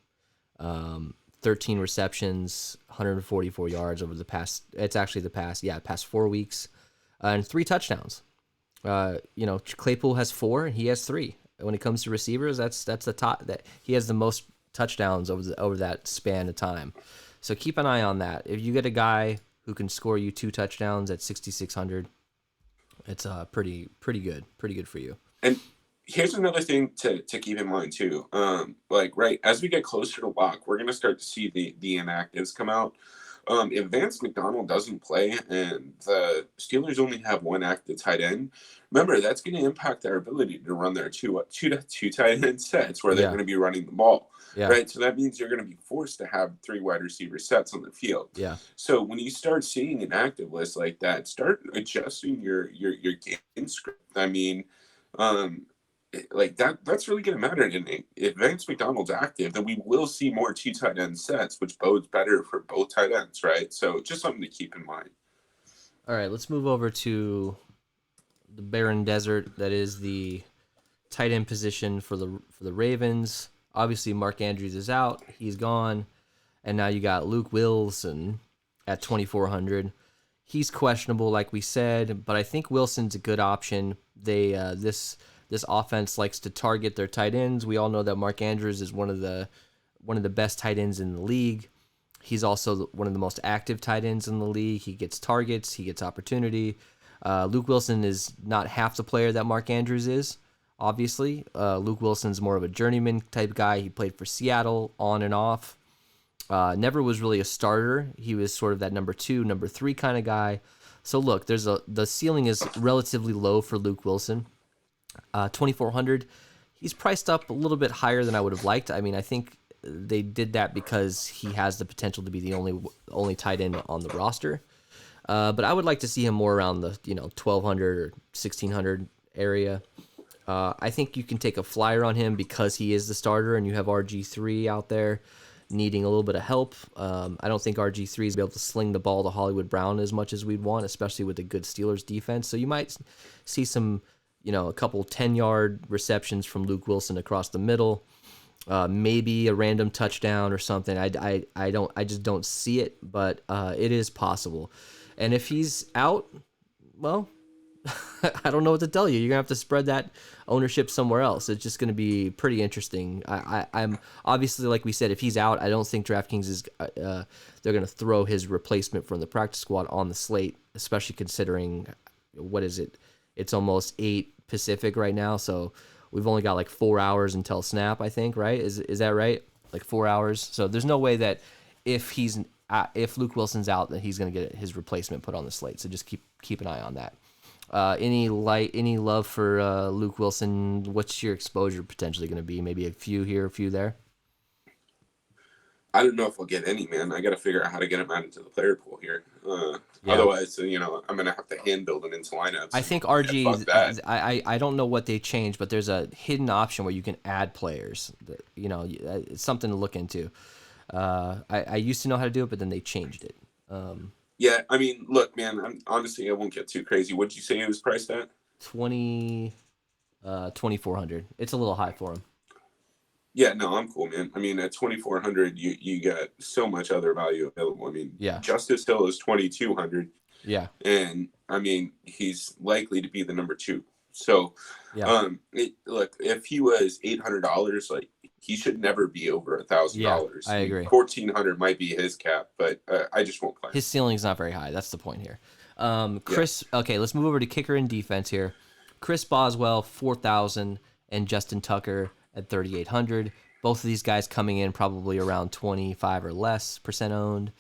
13 receptions, 144 yards over the past. It's actually the past 4 weeks. And 3 touchdowns. Claypool has 4, and he has 3. When it comes to receivers, that's the top. That he has the most touchdowns over that span of time. So keep an eye on that. If you get a guy who can score you 2 touchdowns at 6,600, it's pretty good for you. And here's another thing to keep in mind too. Right as we get closer to lock, we're gonna start to see the inactives come out. If Vance McDonald doesn't play and the Steelers only have 1 active tight end, remember that's going to impact their ability to run their two tight end sets where they're going to be running the ball, right? So that means you're going to be forced to have 3 wide receiver sets on the field. Yeah. So when you start seeing an active list like that, start adjusting your game script. I mean, that's really going to matter. And if Vance McDonald's active, then we will see more 2 tight end sets, which bodes better for both tight ends, right? So just something to keep in mind. All right, let's move over to the barren desert that is the tight end position for the Ravens. Obviously, Mark Andrews is out; he's gone, and now you got Luke Wilson at 2,400. He's questionable, like we said, but I think Wilson's a good option. This offense likes to target their tight ends. We all know that Mark Andrews is one of the best tight ends in the league. He's also one of the most active tight ends in the league. He gets targets. He gets opportunity. Luke Wilson is not half the player that Mark Andrews is, obviously. Luke Wilson's more of a journeyman type guy. He played for Seattle on and off. Never was really a starter. He was sort of that number 2, number 3 kind of guy. So look, the ceiling is relatively low for Luke Wilson. 2,400. He's priced up a little bit higher than I would have liked. I mean, I think they did that because he has the potential to be the only tight end on the roster. But I would like to see him more around the 1,200 or 1,600 area. I think you can take a flyer on him because he is the starter, and you have RG3 out there needing a little bit of help. I don't think RG3 is able to sling the ball to Hollywood Brown as much as we'd want, especially with a good Steelers defense. So you might see some, a couple 10-yard receptions from Luke Wilson across the middle, maybe a random touchdown or something. I just don't see it, but it is possible. And if he's out, well, I don't know what to tell you. You're gonna have to spread that ownership somewhere else. It's just gonna be pretty interesting. I'm obviously, like we said, if he's out, I don't think DraftKings is. They're gonna throw his replacement from the practice squad on the slate, especially considering what is it? It's almost 8 Pacific right now, so we've only got like 4 hours until snap. I think, right? Is that right? Like 4 hours. So there's no way that if Luke Wilson's out, that he's gonna get his replacement put on the slate. So just keep an eye on that. Any love for Luke Wilson? What's your exposure potentially going to be? Maybe a few here, a few there? I don't know if I'll get any, man. I got to figure out how to get him out into the player pool here. Otherwise, I'm going to have to hand build him into lineups. I think RG, I don't know what they changed, but there's a hidden option where you can add players. It's something to look into. I used to know how to do it, but then they changed it. Yeah, I mean, look, man, honestly, I won't get too crazy. What did you say he was priced at? 2,400. It's a little high for him. Yeah, no, I'm cool, man. I mean, at 2,400, you got so much other value available. I mean, Justice Hill is 2,200. Yeah. And, I mean, he's likely to be the number 2. So, look, if he was $800, like, he should never be over $1,000. Yeah, I agree. 1,400 might be his cap, but I just won't play. His ceiling's not very high. That's the point here. Chris, okay, let's move over to kicker and defense here. Chris Boswell, 4,000, and Justin Tucker at 3,800. Both of these guys coming in probably around 25 or less % owned.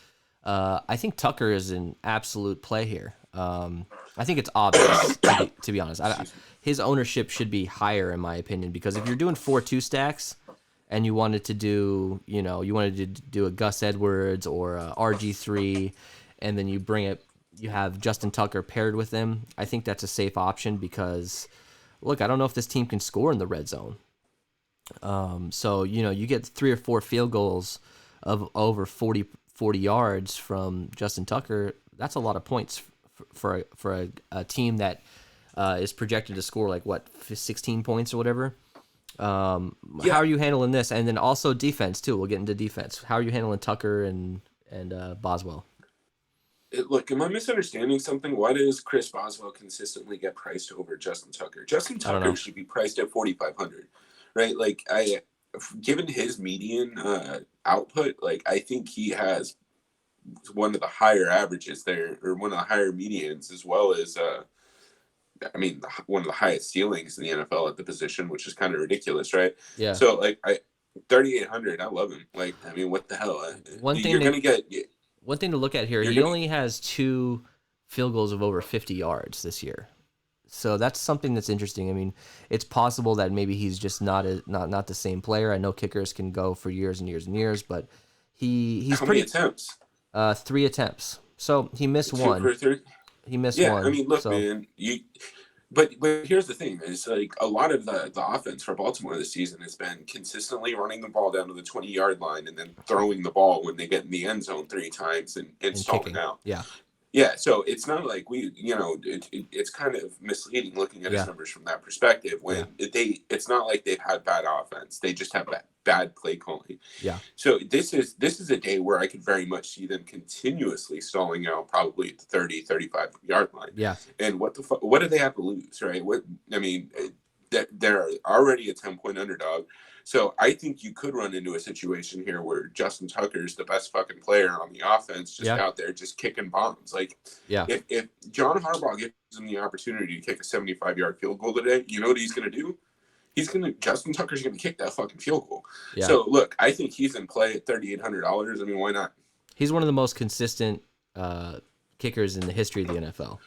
I think Tucker is an absolute play here. I think it's obvious, to be honest. His ownership should be higher, in my opinion, because if you're doing 4-2 stacks and you wanted to do, a Gus Edwards or a RG3, and then you have Justin Tucker paired with them, I think that's a safe option because, look, I don't know if this team can score in the red zone. So, you get 3 or 4 field goals of over 40 yards from Justin Tucker. That's a lot of points for a team that is projected to score like 16 points or whatever. How are you handling this? And then also defense too. We'll get into defense. How are you handling Tucker and Boswell? Look, am I misunderstanding something? Why does Chris Boswell consistently get priced over Justin Tucker? Justin Tucker should be priced at 4,500, right? Like, given his median output, like, I think he has one of the higher averages there, or one of the higher medians, as well as one of the highest ceilings in the NFL at the position, which is kind of ridiculous, right? Yeah. So, like, 3,800, I love him. Like, I mean, what the hell? One thing to look at here, he only has 2 field goals of over 50 yards this year. So that's something that's interesting. I mean, it's possible that maybe he's just not the same player. I know kickers can go for years and years and years, but he's How many attempts? 3 attempts. So he missed 1. He missed 1. Yeah, I mean, look, man, But here's the thing: is like a lot of the offense for Baltimore this season has been consistently running the ball down to the 20-yard line and then throwing the ball when they get in the end zone 3 times and stalling out. Yeah. So it's not like it's kind of misleading looking at his numbers from that perspective. When it's not like they've had bad offense; they just have bad play calling. Yeah. So this is a day where I could very much see them continuously stalling out, probably at the 30, 35-yard line. Yeah. And what do they have to lose, right? They're already a 10-point underdog. So I think you could run into a situation here where Justin Tucker's the best fucking player on the offense, just out there just kicking bombs. Like, if John Harbaugh gives him the opportunity to kick a 75-yard field goal today, you know what he's going to do? Justin Tucker's going to kick that fucking field goal. Yeah. So, look, I think he's in play at $3,800. I mean, why not? He's one of the most consistent kickers in the history of the NFL.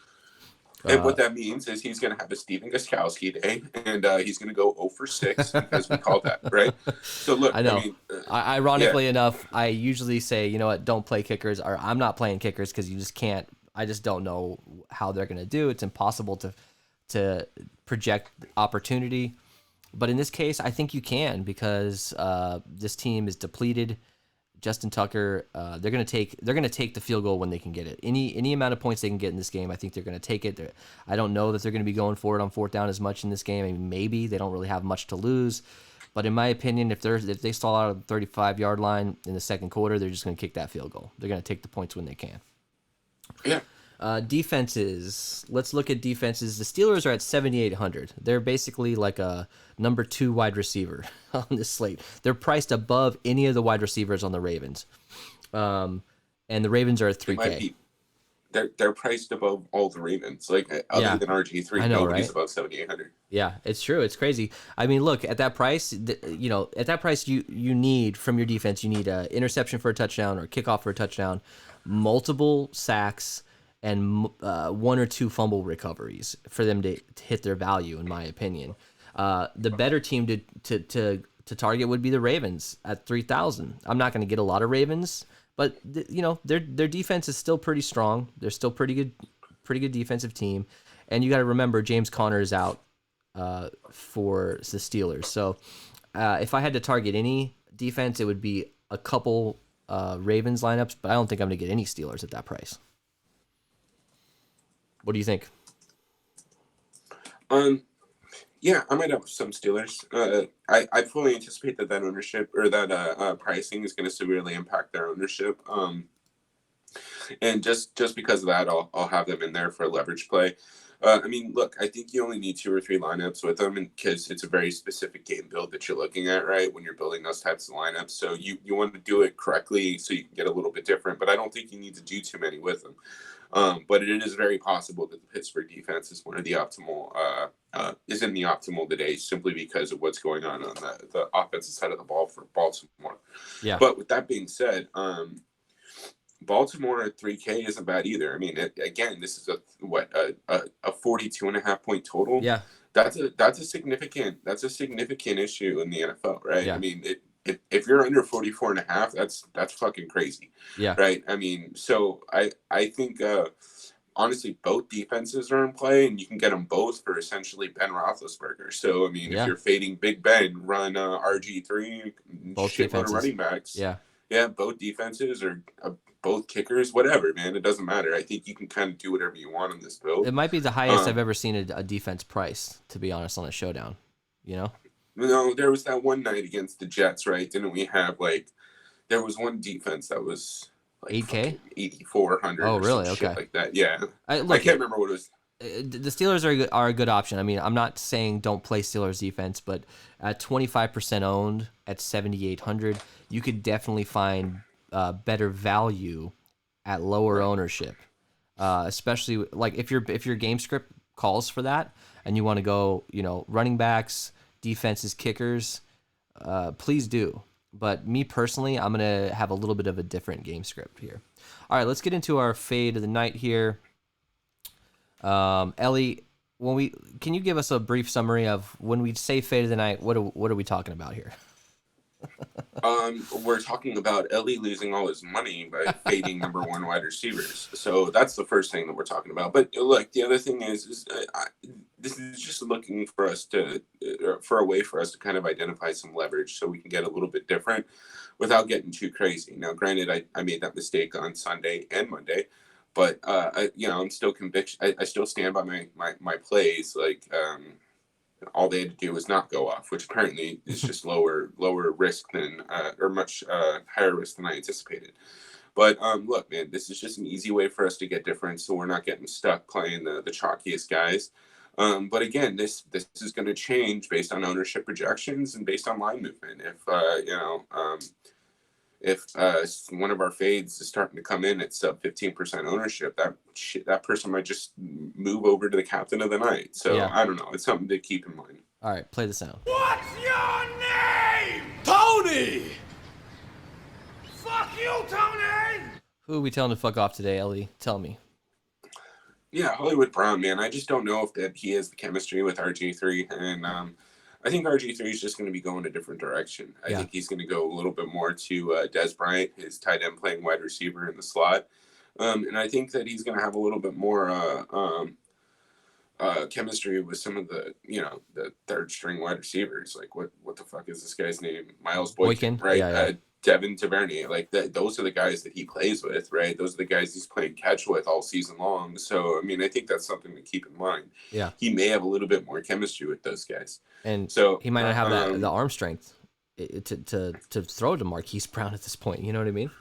And what that means is he's going to have a Stephen Gostkowski day, and he's going to go 0 for 6 because we called that, right? So, look, I know. Ironically enough, I usually say, you know what, don't play kickers, or I'm not playing kickers because you just can't. I just don't know how they're going to do. It's impossible to project opportunity. But in this case, I think you can because this team is depleted. Justin Tucker, they're gonna take the field goal when they can get it. Any amount of points they can get in this game, I think they're gonna take it. I don't know that they're gonna be going for it on 4th down as much in this game. I mean, maybe they don't really have much to lose, but in my opinion, if they stall out of the 35-yard line in the second quarter, they're just gonna kick that field goal. They're gonna take the points when they can. Yeah. Defenses. Let's look at defenses. The Steelers are at 7,800. They're basically like a number 2 wide receiver on this slate. They're priced above any of the wide receivers on the Ravens. And the Ravens are at 3K. They're priced above all the Ravens. Like, other than RG3, I know, nobody's right? above 7,800. Yeah, it's true. It's crazy. I mean, look, at that price, at that price, you need from your defense, you need an interception for a touchdown or a kickoff for a touchdown, multiple sacks, and 1 or 2 fumble recoveries for them to hit their value, in my opinion. The better team to target would be the Ravens at 3,000. I'm not going to get a lot of Ravens, but their defense is still pretty strong. They're still pretty good defensive team, and you got to remember James Conner is out for the Steelers. So if I had to target any defense, it would be a couple Ravens lineups, but I don't think I'm going to get any Steelers at that price. What do you think? Yeah, I might have some Steelers. I fully anticipate that ownership or that pricing is going to severely impact their ownership. And just because of that, I'll have them in there for a leverage play. I mean, look, I think you only need 2 or 3 lineups with them because it's a very specific game build that you're looking at, right? When you're building those types of lineups. So you want to do it correctly so you can get a little bit different, but I don't think you need to do too many with them. But it is very possible that the Pittsburgh defense is one of the optimal, is in the optimal today simply because of what's going on the offensive side of the ball for Baltimore. Yeah. But with that being said, Baltimore at 3K isn't bad either. I mean, again, this is a 42.5 point total. Yeah. That's a significant issue in the NFL, right? Yeah. I mean, if you're under 44.5, that's fucking crazy. Yeah. Right. I mean, so I think honestly both defenses are in play, and you can get them both for essentially Ben Roethlisberger. So I mean, if you're fading Big Ben, run RG3, both shit defenses. Running backs. Yeah, both defenses or both kickers, whatever, man. It doesn't matter. I think you can kind of do whatever you want in this build. It might be the highest I've ever seen a defense price, to be honest, on a showdown. No, there was that one night against the Jets, right? Didn't we have there was one defense that was like 8K, 8,400. Oh, really? Some Okay, shit like that. Yeah, I can't remember what it was. The Steelers are a good option. I mean, I'm not saying don't play Steelers defense, but at 25% owned at 7,800, you could definitely find better value at lower ownership, especially like if your game script calls for that and you want to go, running backs, defenses, kickers, please do. But me personally, I'm gonna have a little bit of a different game script here. All right, let's get into our fade of the night here. Ellie, can you give us a brief summary of when we say fade of the night? What are we talking about here? We're talking about Ellie losing all his money by fading number 1 wide receivers. So that's the first thing that we're talking about. But look, the other thing is this is just looking for us for a way for us to kind of identify some leverage so we can get a little bit different without getting too crazy. Now, granted, I made that mistake on Sunday and Monday, but I'm still conviction. I still stand by my plays. All they had to do was not go off, which apparently is just lower risk than or much higher risk than I anticipated. But look, man, this is just an easy way for us to get different, so we're not getting stuck playing the chalkiest guys. But again, this is going to change based on ownership projections and based on line movement. If one of our fades is starting to come in at sub 15% ownership, that person might just move over to the captain of the night. So I don't know. It's something to keep in mind. All right, play the sound. What's your name? Tony! Fuck you, Tony! Who are we telling to fuck off today, Ellie? Tell me. Yeah, Hollywood Brown, man. I just don't know if that he has the chemistry with RG3, and I think RG3 is just going to be going a different direction. I think he's going to go a little bit more to Des Bryant, his tight end playing wide receiver in the slot, and I think that he's going to have a little bit more chemistry with some of the the third string wide receivers. Like what the fuck is this guy's name? Miles Boykin, right? Yeah. Devin Tavernier, those are the guys that he plays with, right? Those are the guys he's playing catch with all season long. So, I mean, I think that's something to keep in mind. Yeah. He may have a little bit more chemistry with those guys. And so he might not have the arm strength to throw to Marquise Brown at this point. You know what I mean?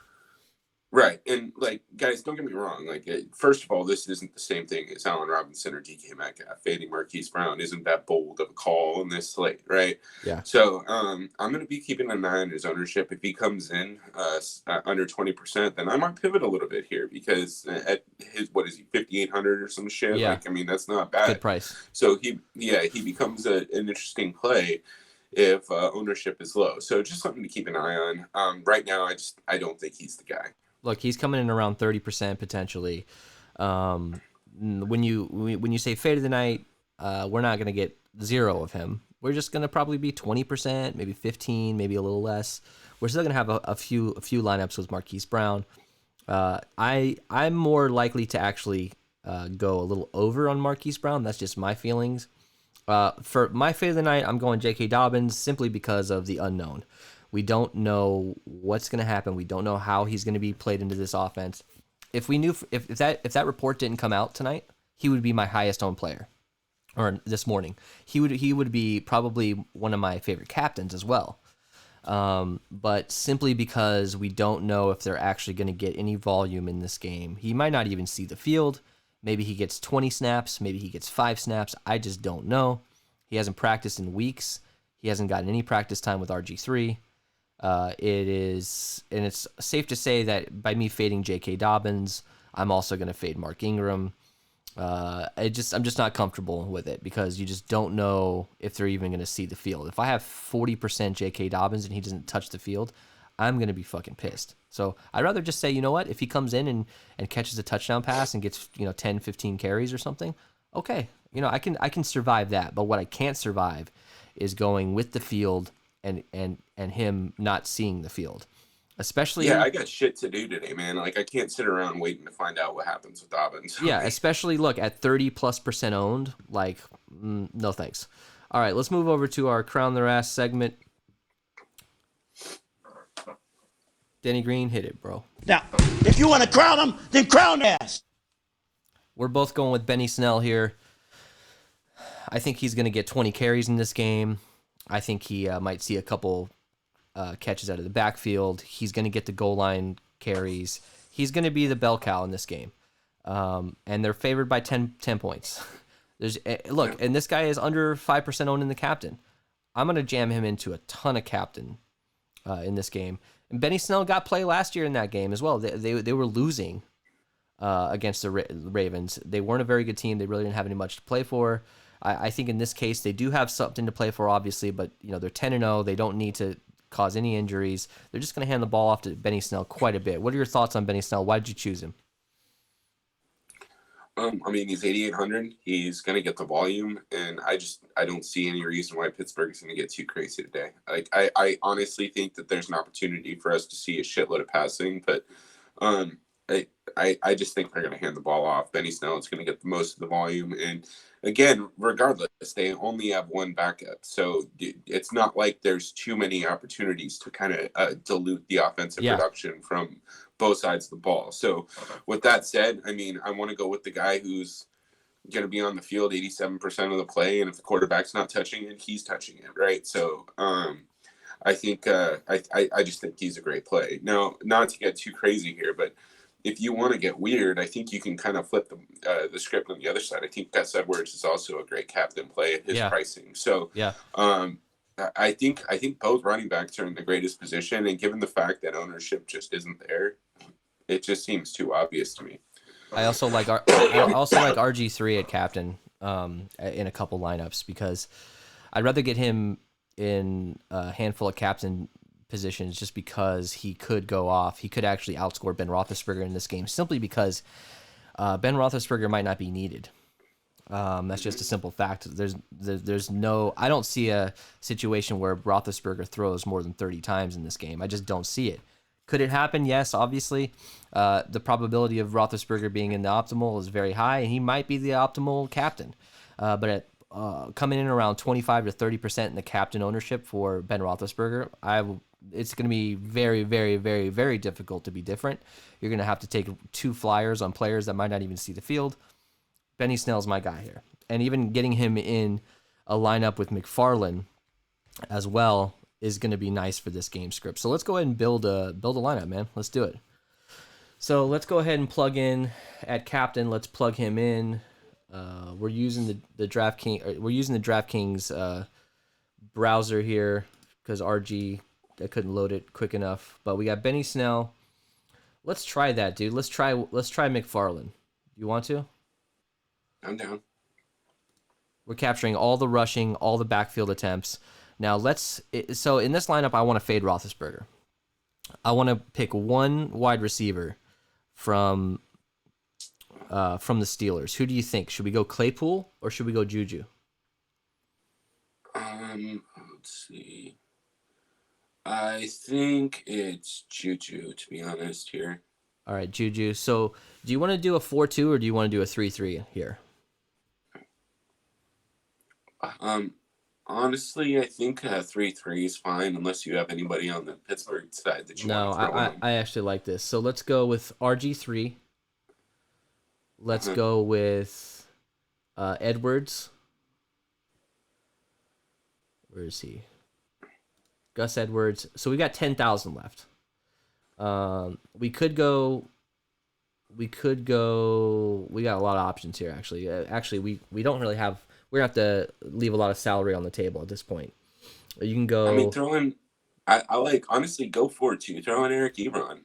Right. And, like, guys, don't get me wrong. Like, first of all, this isn't the same thing as Allen Robinson or DK Metcalf. Fading Marquise Brown isn't that bold of a call in this slate, right? Yeah. So I'm going to be keeping an eye on his ownership. If he comes in under 20%, then I might pivot a little bit here because at his, what is he, 5,800 or some shit? Yeah. Like, I mean, that's not bad. Good price. So he becomes an interesting play if ownership is low. So just something to keep an eye on. Right now, I don't think he's the guy. Look, he's coming in around 30% potentially. When you say fade of the night, we're not going to get 0 of him. We're just going to probably be 20%, maybe 15, maybe a little less. We're still going to have a few lineups with Marquise Brown. I'm more likely to actually go a little over on Marquise Brown. That's just my feelings. For my fade of the night, I'm going J.K. Dobbins simply because of the unknown. We don't know what's going to happen. We don't know how he's going to be played into this offense. If we knew if that report didn't come out tonight, he would be my highest owned player, or this morning. He would be probably one of my favorite captains as well. But simply because we don't know if they're actually going to get any volume in this game, he might not even see the field. Maybe he gets 20 snaps. Maybe he gets 5 snaps. I just don't know. He hasn't practiced in weeks. He hasn't gotten any practice time with RG3. It's safe to say that by me fading J.K. Dobbins, I'm also going to fade Mark Ingram. I'm just not comfortable with it because you just don't know if they're even going to see the field. If I have 40% J.K. Dobbins and he doesn't touch the field, I'm going to be fucking pissed. So I'd rather just say, you know what, if he comes in and catches a touchdown pass and gets 10, 15 carries or something, okay, I can survive that. But what I can't survive is going with the field and him not seeing the field, especially. Yeah, I got shit to do today, man. Like, I can't sit around waiting to find out what happens with Dobbins. Yeah, especially look at 30+% owned. Like, no thanks. All right, let's move over to our Crown Their Ass segment. Denny Green, hit it, bro. Now, if you want to crown them, then crown ass. We're both going with Benny Snell here. I think he's going to get 20 carries in this game. I think he might see a couple catches out of the backfield. He's going to get the goal line carries. He's going to be the bell cow in this game. And they're favored by 10 points. Look, and this guy is under 5% owned in the captain. I'm going to jam him into a ton of captain in this game. And Benny Snell got play last year in that game as well. They were losing against the Ravens. They weren't a very good team. They really didn't have any much to play for. I think in this case they do have something to play for, obviously, but they're 10-0. They don't need to cause any injuries. They're just going to hand the ball off to Benny Snell quite a bit. What are your thoughts on Benny Snell? Why did you choose him? I mean, he's 8,800. He's going to get the volume, and I don't see any reason why Pittsburgh is going to get too crazy today. Like, I honestly think that there's an opportunity for us to see a shitload of passing, but I just think they're going to hand the ball off. Benny Snell is going to get the most of the volume, and again, regardless, they only have one backup, so it's not like there's too many opportunities to kind of dilute the offensive production from both sides of the ball. So with that said, I mean, I want to go with the guy who's going to be on the field 87% of the play, and if the quarterback's not touching it, he's touching it, right? So I think I just think he's a great play. Now, not to get too crazy here, but if you want to get weird, I think you can kind of flip the script on the other side. I think Gus Edwards is also a great captain play at his pricing. So I think both running backs are in the greatest position, and given the fact that ownership just isn't there, it just seems too obvious to me. I also like RG3 at captain in a couple lineups because I'd rather get him in a handful of captain positions just because he could go off. He could actually outscore Ben Roethlisberger in this game simply because Ben Roethlisberger might not be needed. That's just a simple fact. There's no. I don't see a situation where Roethlisberger throws more than 30 times in this game. I just don't see it. Could it happen? Yes, obviously. The probability of Roethlisberger being in the optimal is very high, and he might be the optimal captain. But at coming in around 25 to 30% in the captain ownership for Ben Roethlisberger, it's going to be very, very, very, very difficult to be different. You're going to have to take 2 flyers on players that might not even see the field. Benny Snell's my guy here. And even getting him in a lineup with McFarland as well is going to be nice for this game script. So let's go ahead and build a lineup, man. Let's do it. So let's go ahead and plug in at captain. Let's plug him in. We're using the DraftKings browser here because RG I couldn't load it quick enough. But we got Benny Snell. Let's try that, dude. Let's try McFarland. You want to? I'm down. We're capturing all the rushing, all the backfield attempts. Now so in this lineup, I want to fade Roethlisberger. I want to pick one wide receiver from the Steelers. Who do you think? Should we go Claypool or should we go Juju? Let's see. I think it's Juju, to be honest here. All right, Juju. So do you want to do a 4-2 or do you want to do a 3-3 here? Honestly, I think 3-3 is fine unless you have anybody on the Pittsburgh side that you want to throw on. I actually like this. So let's go with RG3. Let's go with Edwards. Where is he? Gus Edwards. So we got 10,000 left. We could go. We got a lot of options here. Actually, we don't really have. We're gonna have to leave a lot of salary on the table at this point. You can go. I mean, throw in. I like honestly go for it too. Throw in Eric Ebron.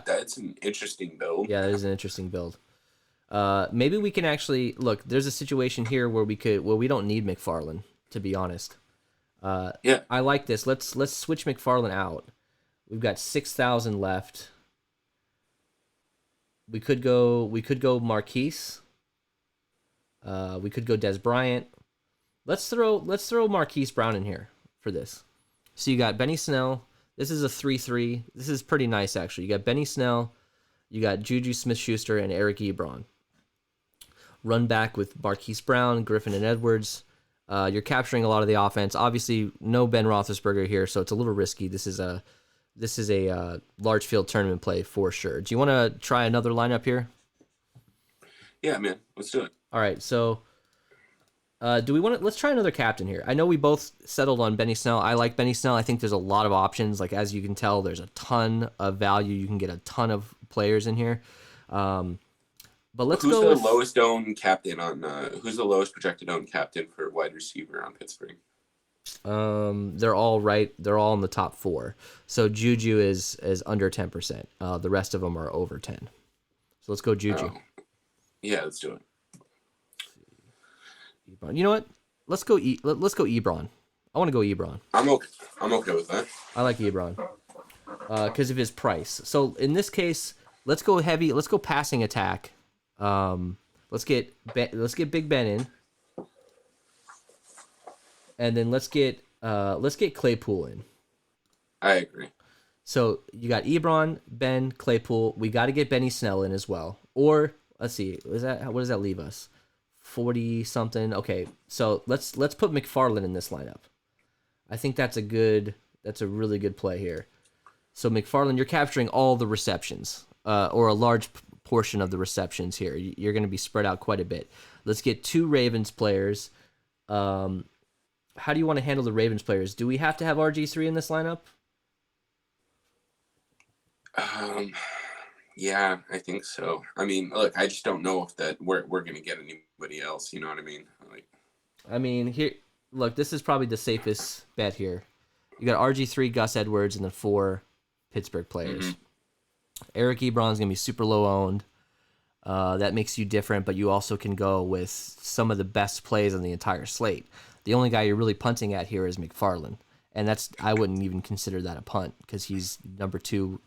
That's an interesting build. Yeah, that is an interesting build. Maybe we can actually look. There's a situation here where we don't need McFarland, to be honest. Yeah, I like this. Let's switch McFarland out. We've got 6,000 left. We could go Marquise. We could go Des Bryant. Let's throw Marquise Brown in here for this. So you got Benny Snell. This is a 3-3. This is pretty nice, actually. You got Benny Snell. You got Juju Smith-Schuster and Eric Ebron. Run back with Marquise Brown, Griffin, and Edwards. You're capturing a lot of the offense. Obviously, no Ben Roethlisberger here, so it's a little risky. This is a large field tournament play for sure. Do you want to try another lineup here? Yeah, man. Let's do it. All right, so let's try another captain here. I know we both settled on Benny Snell. I like Benny Snell. I think there's a lot of options. Like, as you can tell, there's a ton of value. You can get a ton of players in here. But let's who's go the with... lowest owned captain on who's the lowest projected owned captain for wide receiver on Pittsburgh? They're all in the top 4. So Juju is under 10%. The rest of them are over 10. So let's go Juju. Oh. Yeah, let's do it. You know what? Let's go Ebron. I want to go Ebron. I'm okay with that. I like Ebron because of his price. So in this case, let's go heavy. Let's go passing attack. Let's get Big Ben in, and then let's get Claypool in. I agree. So you got Ebron, Ben, Claypool. We got to get Benny Snell in as well. Or let's see, what does that leave us? 40 something. Okay, so let's put McFarland in this lineup. I think that's a really good play here. So McFarland, you're capturing all the receptions, or a large portion of the receptions here. You're going to be spread out quite a bit. Let's get 2 Ravens players. How do you want to handle the Ravens players? Do we have to have RG3 in this lineup? Yeah, I think so. I mean, look, I just don't know if we're going to get anybody else. You know what I mean? Here, look, this is probably the safest bet here. You got RG3, Gus Edwards, and then 4 Pittsburgh players. Mm-hmm. Eric Ebron's going to be super low owned. That makes you different, but you also can go with some of the best plays on the entire slate. The only guy you're really punting at here is McFarland, and I wouldn't even consider that a punt because he's number two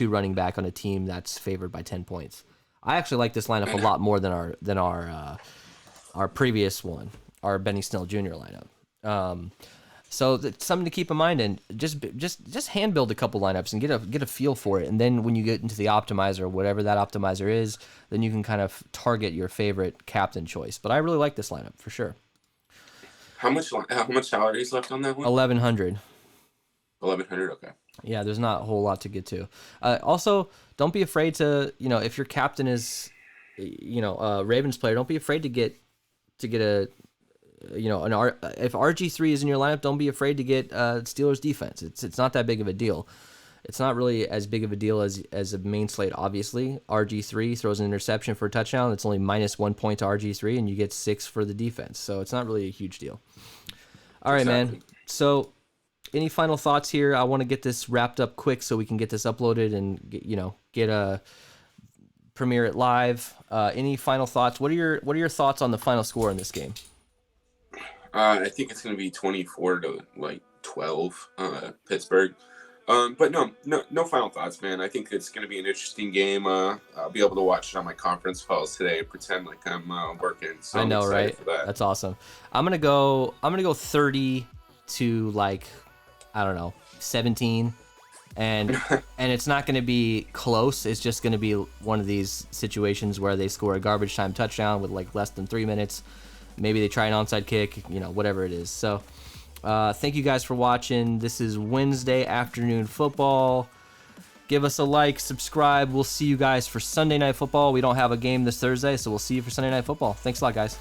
running back on a team that's favored by 10 points. I actually like this lineup a lot more than our previous one, our Benny Snell Jr. lineup. So it's something to keep in mind, and just hand build a couple lineups and get a feel for it. And then when you get into the optimizer, whatever that optimizer is, then you can kind of target your favorite captain choice. But I really like this lineup for sure. How much salary is left on that one? 1,100. 1,100. Okay. Yeah, there's not a whole lot to get to. Also, don't be afraid to, if your captain is, a Ravens player, don't be afraid to get a, if RG3 is in your lineup, don't be afraid to get Steelers defense. It's not that big of a deal. It's not really as big of a deal as a main slate, obviously. RG3 throws an interception for a touchdown. It's only -1 point to RG3, and you get 6 for the defense. So it's not really a huge deal. All right, man. So any final thoughts here? I want to get this wrapped up quick so we can get this uploaded and get a premiere it live. Any final thoughts? What are your thoughts on the final score in this game? I think it's going to be 24-12, Pittsburgh. But no final thoughts, man. I think it's going to be an interesting game. I'll be able to watch it on my conference calls today and pretend like I'm working. So I know, I'm right? for that. That's awesome. I'm gonna go 30 to 17, and it's not gonna be close. It's just gonna be one of these situations where they score a garbage time touchdown with less than 3 minutes. Maybe they try an onside kick, whatever it is. So. Thank you guys for watching. This is Wednesday afternoon football. Give us a like, subscribe. We'll see you guys for Sunday Night Football. We don't have a game this Thursday, so we'll see you for Sunday Night Football. Thanks a lot, guys.